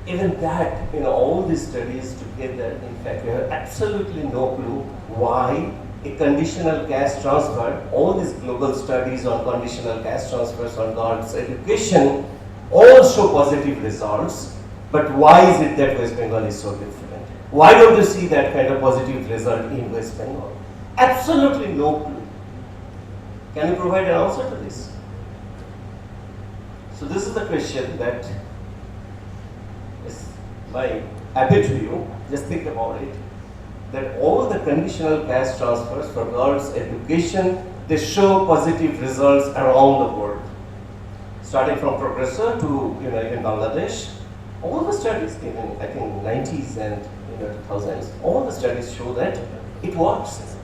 even that, all these studies together, in fact, we have absolutely no clue why a conditional cash transfer, all these global studies on conditional cash transfers on girls' education all show positive results, but why is it that West Bengal is so different? Why don't you see that kind of positive result in West Bengal? Absolutely no clue. Can you provide an answer to this? So this is the question that is my appeal to you. Just think about it. That all the conditional cash transfers for girls' education, they show positive results around the world. Starting from Progressor to even Bangladesh, all the studies in I think 90s and 2000s, all the studies show that it works.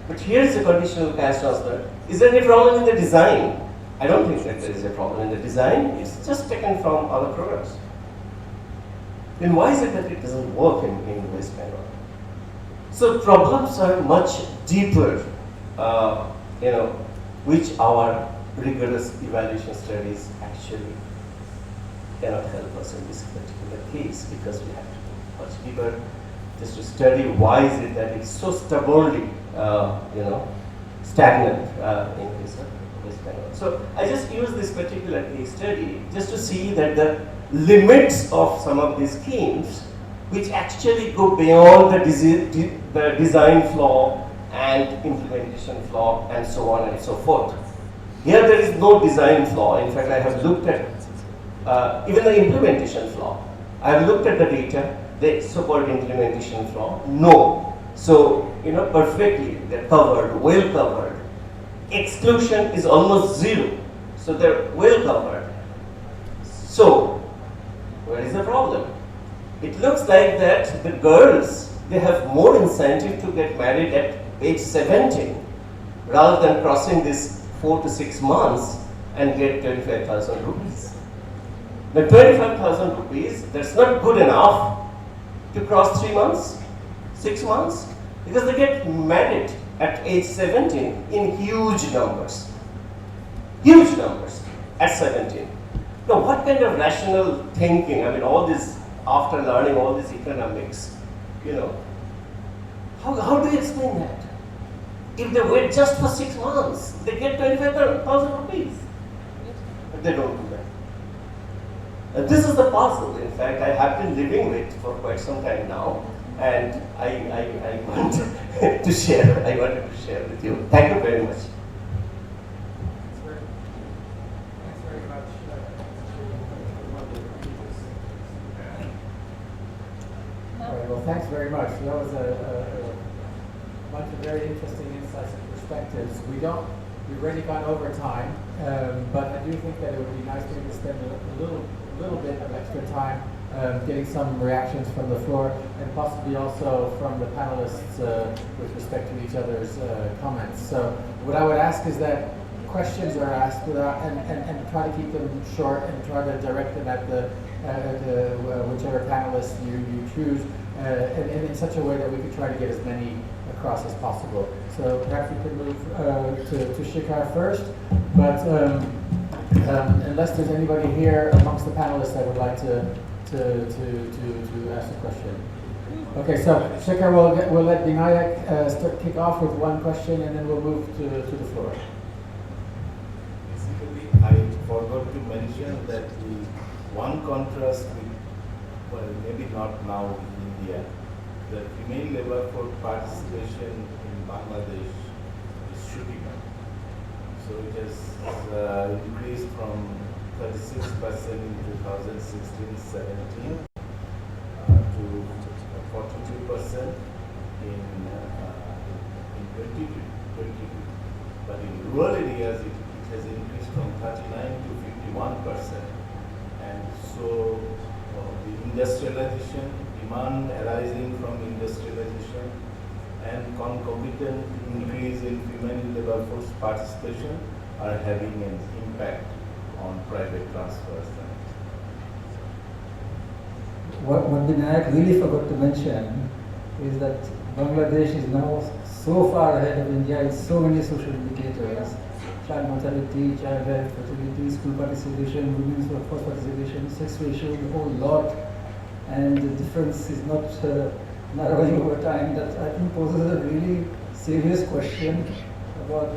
But here's the conditional cash transfer. Is there any problem in the design? I don't think that there is a problem in the design. It's just taken from other programs. Then why is it that it doesn't work in West Bengal? So problems are much deeper, which our rigorous evaluation studies actually cannot help us in this particular case, because we have to go much deeper just to study why is it that it's so stubbornly, stagnant in case of West Bengal. So I just use this particular case study just to see that the limits of some of these schemes, which actually go beyond the design flaw and implementation flaw and so on and so forth. Here there is no design flaw. In fact, I have looked at even the implementation flaw. I have looked at the data, the so-called implementation flaw. No. So, perfectly, they're covered, well covered. Exclusion is almost zero. So they're well covered. So, where is the problem? It looks like that the girls, they have more incentive to get married at age 17 rather than crossing this 4 to 6 months and get 25,000 rupees. The 25,000 rupees, that's not good enough to cross 3 months, 6 months, because they get married at age 17 in huge numbers. Huge numbers at 17. Now, what kind of rational thinking, all this, after learning all this economics, how do you explain that? If they wait just for 6 months, they get 25,000 rupees. But they don't do that. This is the puzzle, in fact, I have been living with for quite some time now, and I want to share. I wanted to share with you. Thank you very much. Thanks very much. All right, well, thanks very much. That was a bunch of very interesting insights and perspectives. We've already gone over time, but I do think that it would be nice to spend a little bit of extra time getting some reactions from the floor, and possibly also from the panelists with respect to each other's comments. So what I would ask is that questions are asked without, and try to keep them short, and try to direct them at whichever panelist you choose, and in such a way that we could try to get as many across as possible. So perhaps we could move to Shikhar first, but unless there's anybody here amongst the panelists that would like to ask a question. Okay, so Shikhar, we'll let Vinayak kick off with one question, and then we'll move to the floor. Basically, I forgot to mention that the one contrast with, well, maybe not now in India, the female labor force participation in Bangladesh is shooting up. So it has increased from 36% in 2016-17 to 42% in 2022. But in rural areas, it has increased from 39 to 51%. And so the industrialization, demand arising from industrialization, and concomitant increase in female labor force participation are having an impact on private transfers. What Vinayak really forgot to mention is that Bangladesh is now so far ahead of India in so many social indicators. child mortality, child health, fertility, school participation, women's workforce participation, sex ratio, the whole lot. And the difference is not narrowing over time. That I think poses a really serious question about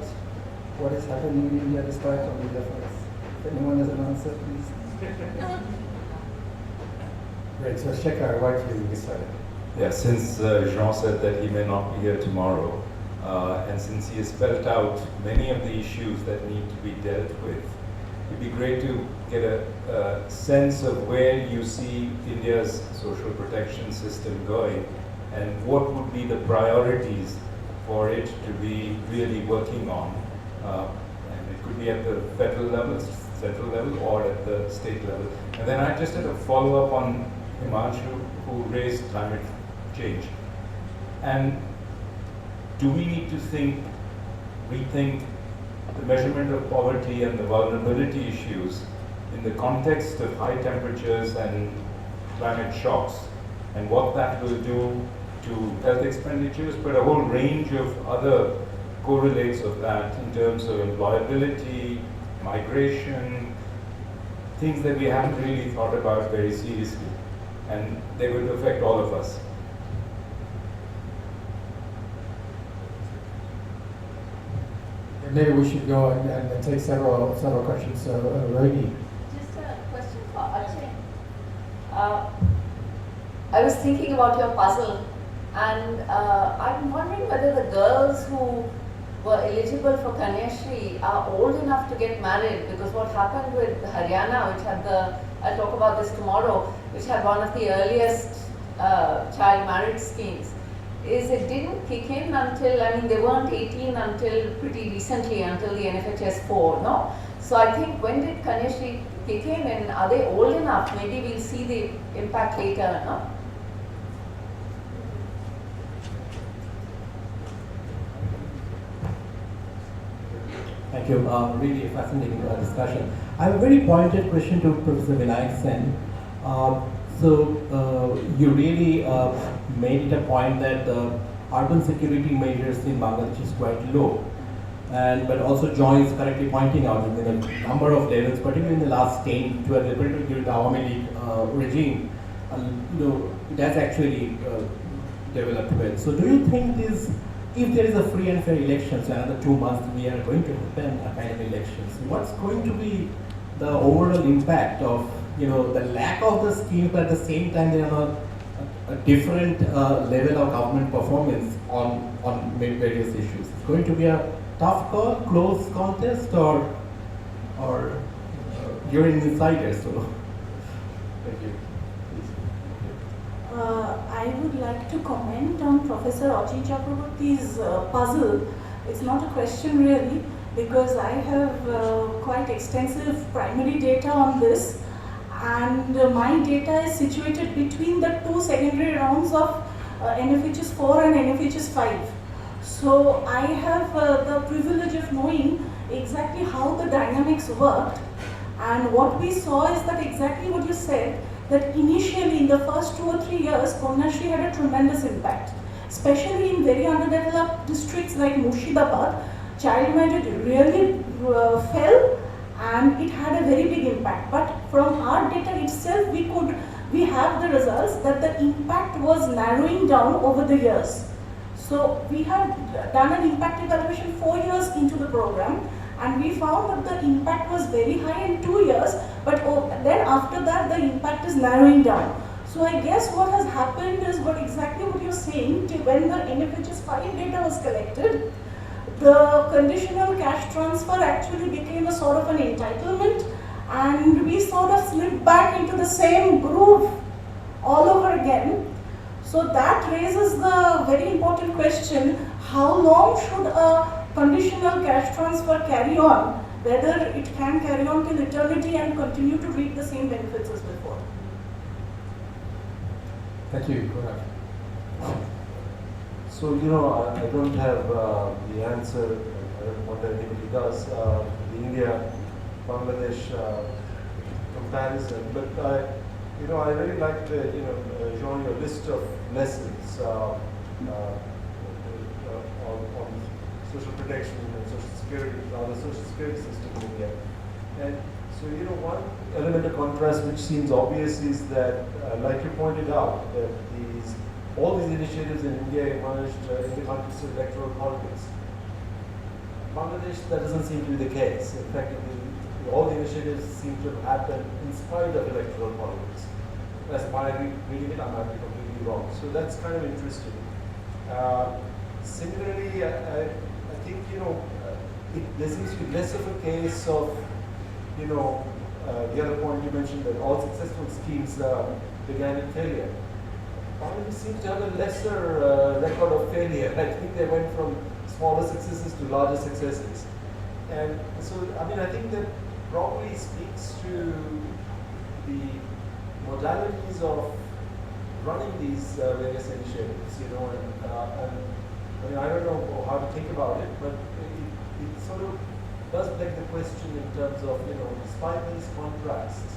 what is happening in India despite all these efforts. If anyone has an answer, please. Great, so Shekhar, why don't you get started? Yeah, since Jean said that he may not be here tomorrow, and since he has spelled out many of the issues that need to be dealt with, it'd be great to get a sense of where you see India's social protection system going, and what would be the priorities for it to be really working on. And it could be at the federal level, central level, or at the state level. And then I just had a follow-up on Himanshu, who raised climate change. And do we need to rethink the measurement of poverty and the vulnerability issues in the context of high temperatures and climate shocks, and what that will do to health expenditures, but a whole range of other correlates of that in terms of employability, migration, things that we haven't really thought about very seriously, and they will affect all of us. Maybe we should go and take several questions. So, Rohini. Just a question for Ajay. I was thinking about your puzzle, and I'm wondering whether the girls who were eligible for Kanyashri are old enough to get married, because what happened with Haryana, which had I'll talk about this tomorrow, which had one of the earliest child marriage schemes, is it didn't kick in until, they weren't 18 until pretty recently, until the NFHS 4, no? So I think, when did Kanyashri kick in, and are they old enough? Maybe we'll see the impact later, no? Thank you. Really fascinating discussion. I have a very pointed question to Professor Vinayak Sen. You really made it a point that the urban security measures in Bangladesh is quite low. But also John is correctly pointing out that in a number of levels, particularly in the last 10, 12, particularly during the Awami League regime, it has actually developed well. So do you think if there is a free and fair elections, another 2 months we are going to happen a kind of elections, what's going to be the overall impact of the lack of the schemes, but at the same time they are a different level of government performance on various issues? It's going to be a tough call, close contest, or you're an insider, so thank you. I would like to comment on Professor Ajay Chakraborty's puzzle. It's not a question really, because I have quite extensive primary data on this, and my data is situated between the two secondary rounds of NFHS 4 and NFHS 5. So I have the privilege of knowing exactly how the dynamics worked, and what we saw is that exactly what you said, that initially in the first 2 or 3 years, Kanyashri had a tremendous impact, especially in very underdeveloped districts like Murshidabad. Child marriage really fell, and it had a very big impact. But from our data itself, we have the results that the impact was narrowing down over the years. So we have done an impact evaluation 4 years into the program, and we found that the impact was very high in 2 years, but then after that the impact is narrowing down. So I guess what has happened is exactly what you're saying. When the NFHS 5 data was collected, the conditional cash transfer actually became a sort of an entitlement, and we sort of slipped back into the same groove all over again. So that raises the very important question: how long should a conditional cash transfer carry on, whether it can carry on till eternity and continue to reap the same benefits as before? Thank you. So, I don't have the answer. I don't wonder if anybody does. The India-Bangladesh comparison, but I really liked, Jean, your list of lessons on social protection and social security, or the social security system in India. And so, one element of contrast which seems obvious is that, like you pointed out, that all these initiatives in India emerged in the context of electoral politics. Bangladesh, that doesn't seem to be the case. In fact, all the initiatives seem to have happened in spite of electoral politics. That's my reading it, I might be completely wrong. So that's kind of interesting. Similarly, I think, there seems to be less of a case of, the other point you mentioned, that all successful schemes began in failure. Bangladesh seems to have a lesser record of failure. I think they went from smaller successes to larger successes. And so, I think that probably speaks to the modalities of running these various initiatives, and I don't know how to think about it, but it sort of does beg the question in terms of, despite these contrasts,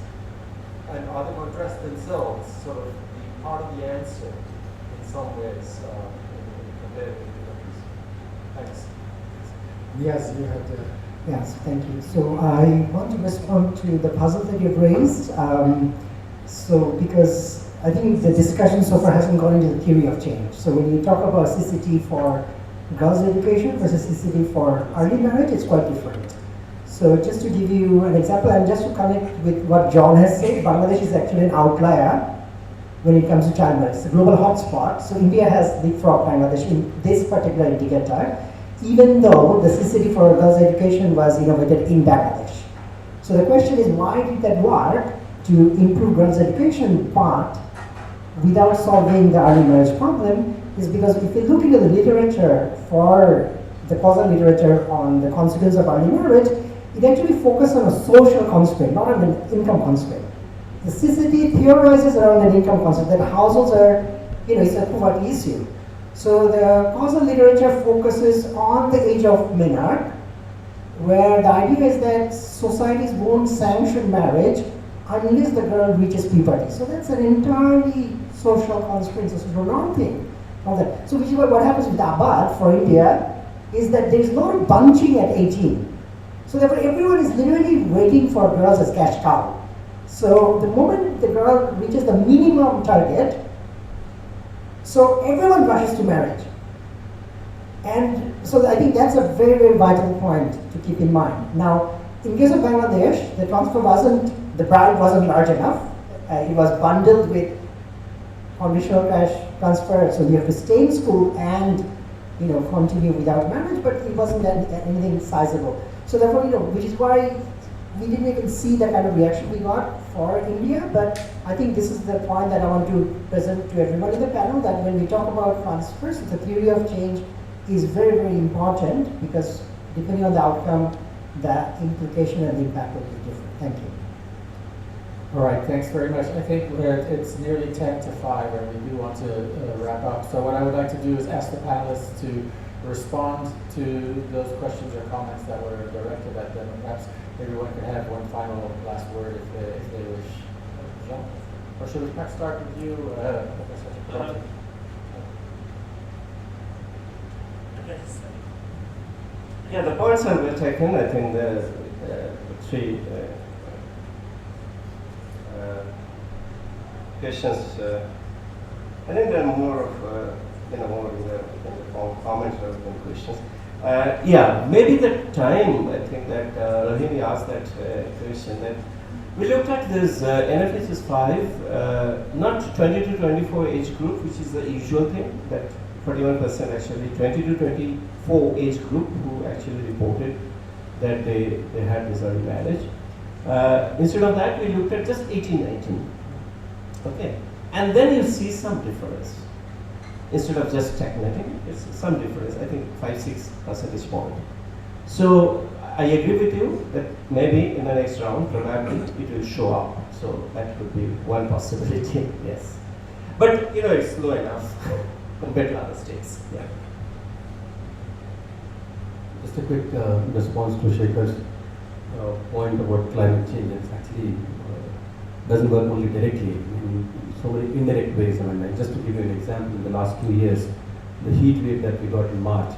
and are the contrasts themselves sort of the part of the answer in some ways compared with the others? Thanks. Yes, you have to. Yes, thank you. So I want to respond to the puzzle that you've raised. Because I think the discussion so far hasn't gone into the theory of change. So when you talk about CCT for girls' education versus CCT for early marriage, it's quite different. So just to give you an example, and just to connect with what John has said, Bangladesh is actually an outlier when it comes to child marriage. It's a global hotspot. So India has leapfrogged Bangladesh in this particular indicator, even though the CCT for girls' education was innovated in Bangladesh. So the question is, why did that work to improve girls' education part without solving the early marriage problem? Is because if you look into the literature for the causal literature on the consequence of early marriage, it actually focuses on a social constraint, not on an income constraint. The CCT theorizes around an income constraint, that households are, it's a poverty issue. So the causal literature focuses on the age of menarche, where the idea is that societies won't sanction marriage unless the girl reaches puberty. So that's an entirely social constraint, a social norm thing. So which is what happens with the Abad for India is that there is a lot of bunching at 18. So therefore everyone is literally waiting for girls as cash cow. So the moment the girl reaches the minimum target, so everyone rushes to marriage. And so I think that's a very, very vital point to keep in mind. Now, in case of Bangladesh, the transfer the bride wasn't large enough. It was bundled with conditional cash transfer, so you have to stay in school and continue without marriage, but it wasn't anything sizable. So therefore, which is why we didn't even see the kind of reaction we got for India, but I think this is the point that I want to present to everyone in the panel, that when we talk about transfers, the theory of change is very, very important, because depending on the outcome, the implication and the impact will be different. Thank you. All right, thanks very much. I think it's nearly 10 to 5, and we do want to wrap up. So what I would like to do is ask the panelists to respond to those questions or comments that were directed at them. And perhaps everyone could have one final last word if they wish. Jean? Or should we perhaps start with you, Professor? Yeah, the points are well taken. I think the three questions. I think there are more of more in the comments rather than questions. Yeah, maybe the time. I think that Rohini asked that question. That we looked at this NFHS 5, not 20 to 24 age group, which is the usual thing. That 41% actually 20 to 24 age group who actually reported that they had this early marriage. Instead of that, we looked at just 18, 19. Okay, and then you see some difference. Instead of just stagnating, it's some difference. I think 5-6 percentage point. So I agree with you that maybe in the next round, probably it will show up. So that could be one possibility. Yes, but it's low enough compared to other states. Yeah. Just a quick response to Shekhar's point about climate change. It's actually doesn't work only directly, in so many indirect ways. I mean, just to give you an example, in the last 2 years, the heat wave that we got in March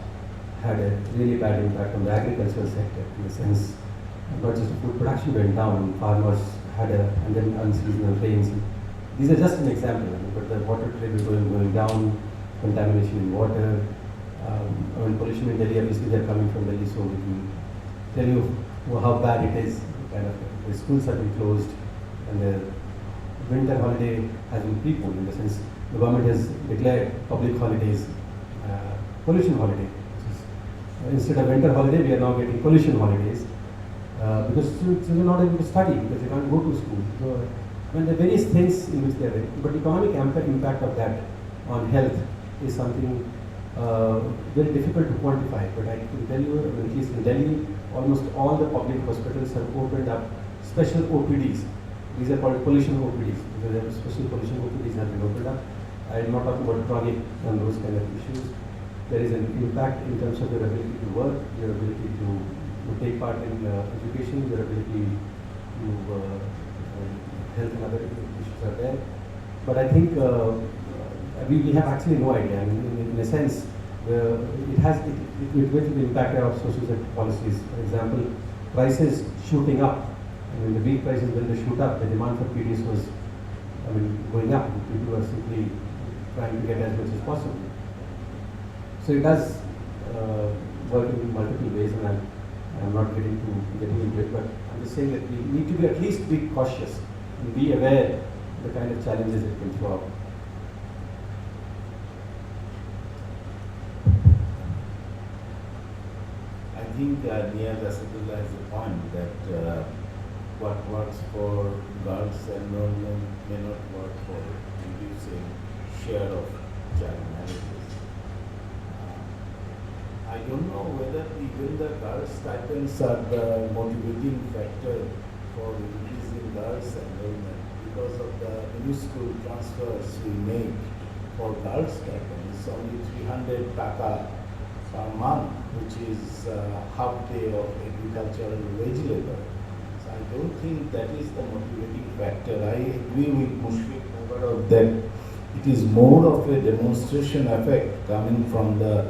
had a really bad impact on the agricultural sector, in the sense not just food production went down, farmers had and then unseasonal rains. These are just an example, but the water table going down, contamination in water, pollution in Delhi. Obviously, they're coming from Delhi, so we can tell you how bad it is. Kind of, the schools have been closed, and the winter holiday has been preponed, in the sense the government has declared public holidays, pollution holiday. Instead of winter holiday, we are now getting pollution holidays because children are not able to study because they can't go to school. So, there are various things in which they are in, but economic impact of that on health is something very difficult to quantify. But I can tell you, at least in Delhi, almost all the public hospitals have opened up special OPDs. These are called pollution OPDs. There are special pollution OPDs that have been opened up. I am not talking about chronic and those kind of issues. There is an impact in terms of your ability to work, your ability to take part in education, your ability to health and other issues are there. But I think we have actually no idea. I mean, in a sense, it will impact our social sector policies. For example, prices shooting up. I mean, the wheat prices, when they shoot up, the demand for PDs was, going up. People were simply trying to get as much as possible. So it does work in multiple ways, and I'm not getting into it, but I'm just saying that we need to be at least be cautious and be aware of the kind of challenges it can throw up. I think Niyaz Asadullah has a point that what works for girls enrollment may not work for reducing share of child marriages. I don't know whether even the girls' stipends are the motivating factor for increasing girls' enrollment because of the minuscule transfers we make for girls' stipends. It's only 300 taka per month, which is half day of agricultural wage labor. So I don't think that is the motivating factor. I agree with Mushfiq overall that it is more of a demonstration effect coming from the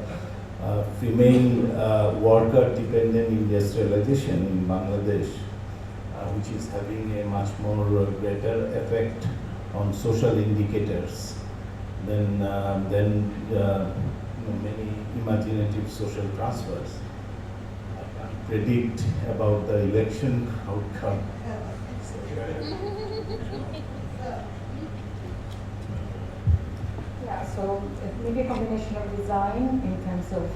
female worker-dependent industrialization in Bangladesh, which is having a much more greater effect on social indicators than many imaginative social transfers. I can't predict about the election outcome. Yeah, so maybe a combination of design in terms of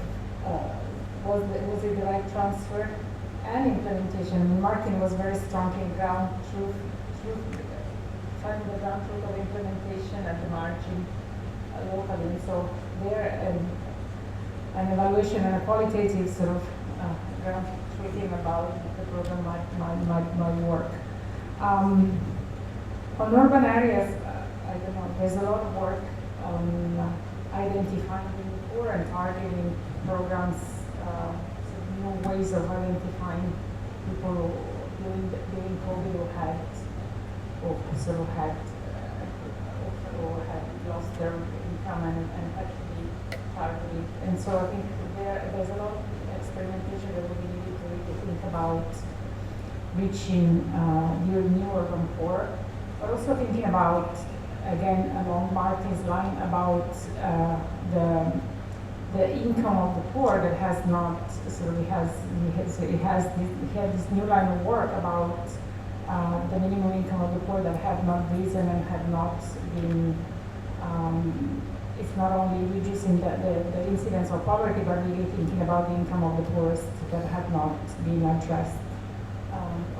was it the right transfer and implementation. Martin was very strong in ground truth, finding the ground truth of implementation at the margin locally. And so there an evaluation and a qualitative sort of ground truthing about the program might work. On urban areas, I don't know, there's a lot of work on identifying the poor and targeting programs, new ways of identifying people during COVID who had lost their income and had to be targeted. And so I think there's a lot of experimentation that we need to really think about reaching new urban poor, but also thinking about, again, along Martin's line, about the income of the poor that has not, he had this new line of work about the minimum income of the poor that had not risen and had not been, it's not only reducing the incidence of poverty, but really thinking about the income of the poorest that had not been addressed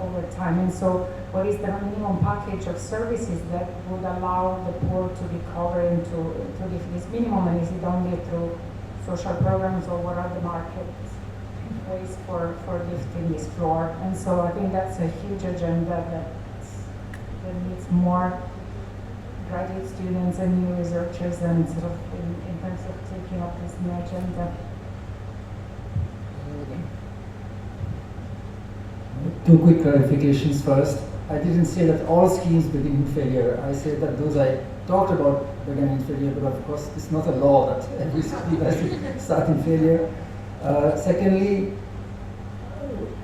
over time. And so what is the minimum package of services that would allow the poor to be covered and to live this minimum, and is it only through social programs, or what are the market ways for lifting this floor? And so I think that's a huge agenda that needs more graduate students and new researchers, and sort of in terms of taking up this new agenda. Two quick clarifications first. I didn't say that all schemes begin in failure. I said that those I talked about began in failure, but of course it's not a law that every scheme has to start in failure. Secondly,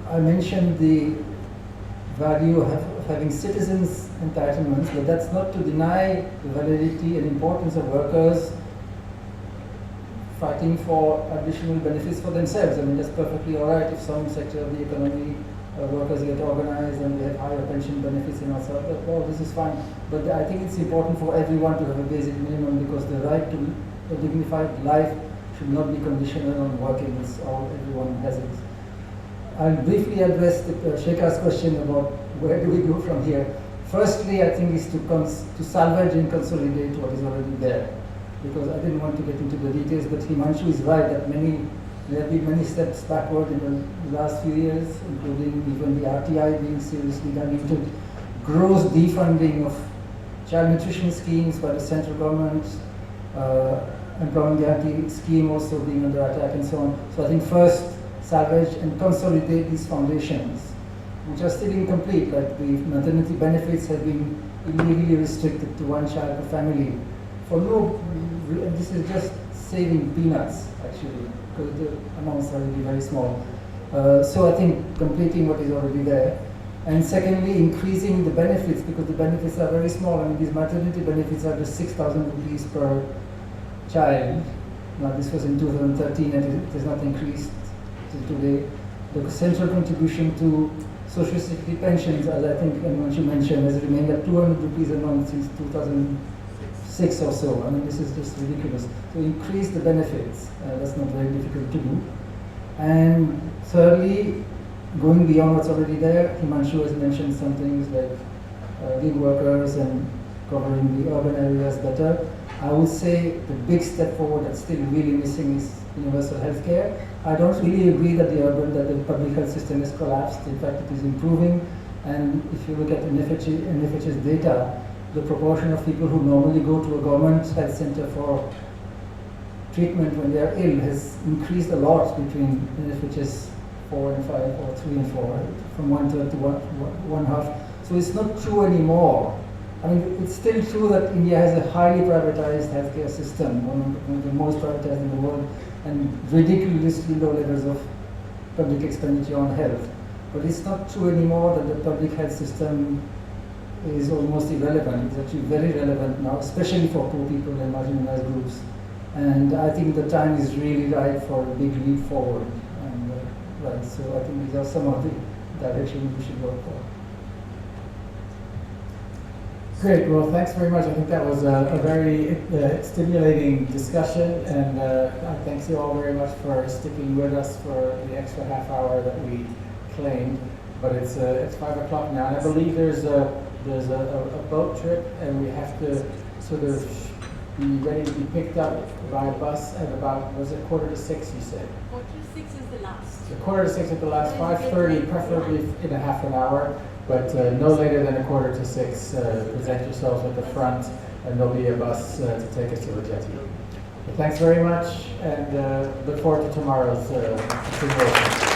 I mentioned the value of having citizens' entitlements, but that's not to deny the validity and importance of workers fighting for additional benefits for themselves. I mean, that's perfectly all right if some sector of the economy workers get organized and we have higher pension benefits and also, well, this is fine. But I think it's important for everyone to have a basic minimum because the right to a dignified life should not be conditional on working. It's all everyone has it. I'll briefly address Shekhar's question about where do we go from here. Firstly, I think is to salvage and consolidate what is already there. Because I didn't want to get into the details, but Himanshu is right that there have been many steps backward in the last few years, including even the RTI being seriously diluted, gross defunding of child nutrition schemes by the central government, employment guarantee scheme also being under attack and so on. So I think first salvage and consolidate these foundations, which are still incomplete, like the maternity benefits have been illegally restricted to one child per family. For no, this is just saving peanuts actually, because the amounts are really very small. So I think completing what is already there. And secondly, increasing the benefits, because the benefits are very small. I mean, these maternity benefits are just 6,000 rupees per child. Now this was in 2013 and it has not increased till today. The central contribution to social security pensions, as I think Himanshu mentioned, has remained at 200 rupees a month since 2006 or so. I mean, this is just ridiculous. So increase the benefits. That's not very difficult to do. And thirdly, going beyond what's already there, Himanshu has mentioned some things like gig workers and covering the urban areas better. I would say the big step forward that's still really missing is universal healthcare. I don't really agree that the public health system has collapsed. In fact, it is improving. And if you look at NFH's data, the proportion of people who normally go to a government health center for treatment when they are ill has increased a lot between NFH's 4 and 5 or 3 and 4, from 1/3 to one half. So it's not true anymore. I mean, it's still true that India has a highly privatized healthcare system, one of the most privatized in the world, and ridiculously low levels of public expenditure on health. But it's not true anymore that the public health system is almost irrelevant. It's actually very relevant now, especially for poor people and marginalized groups. And I think the time is really right for a big leap forward. And right, so I think these are some of the directions we should work for. Great, well thanks very much. I think that was a very stimulating discussion, and thanks you all very much for sticking with us for the extra half hour that we claimed. But it's 5 o'clock now, and I believe there's a boat trip, and we have to sort of be ready to be picked up by a bus at about, was it 5:45, you said? 5:45 is the last. So 5:45 at the last, 5:30 preferably in a half an hour. But no later than 5:45, present yourselves at the front, and there'll be a bus to take us to the jetty. But thanks very much, and look forward to tomorrow's continuation.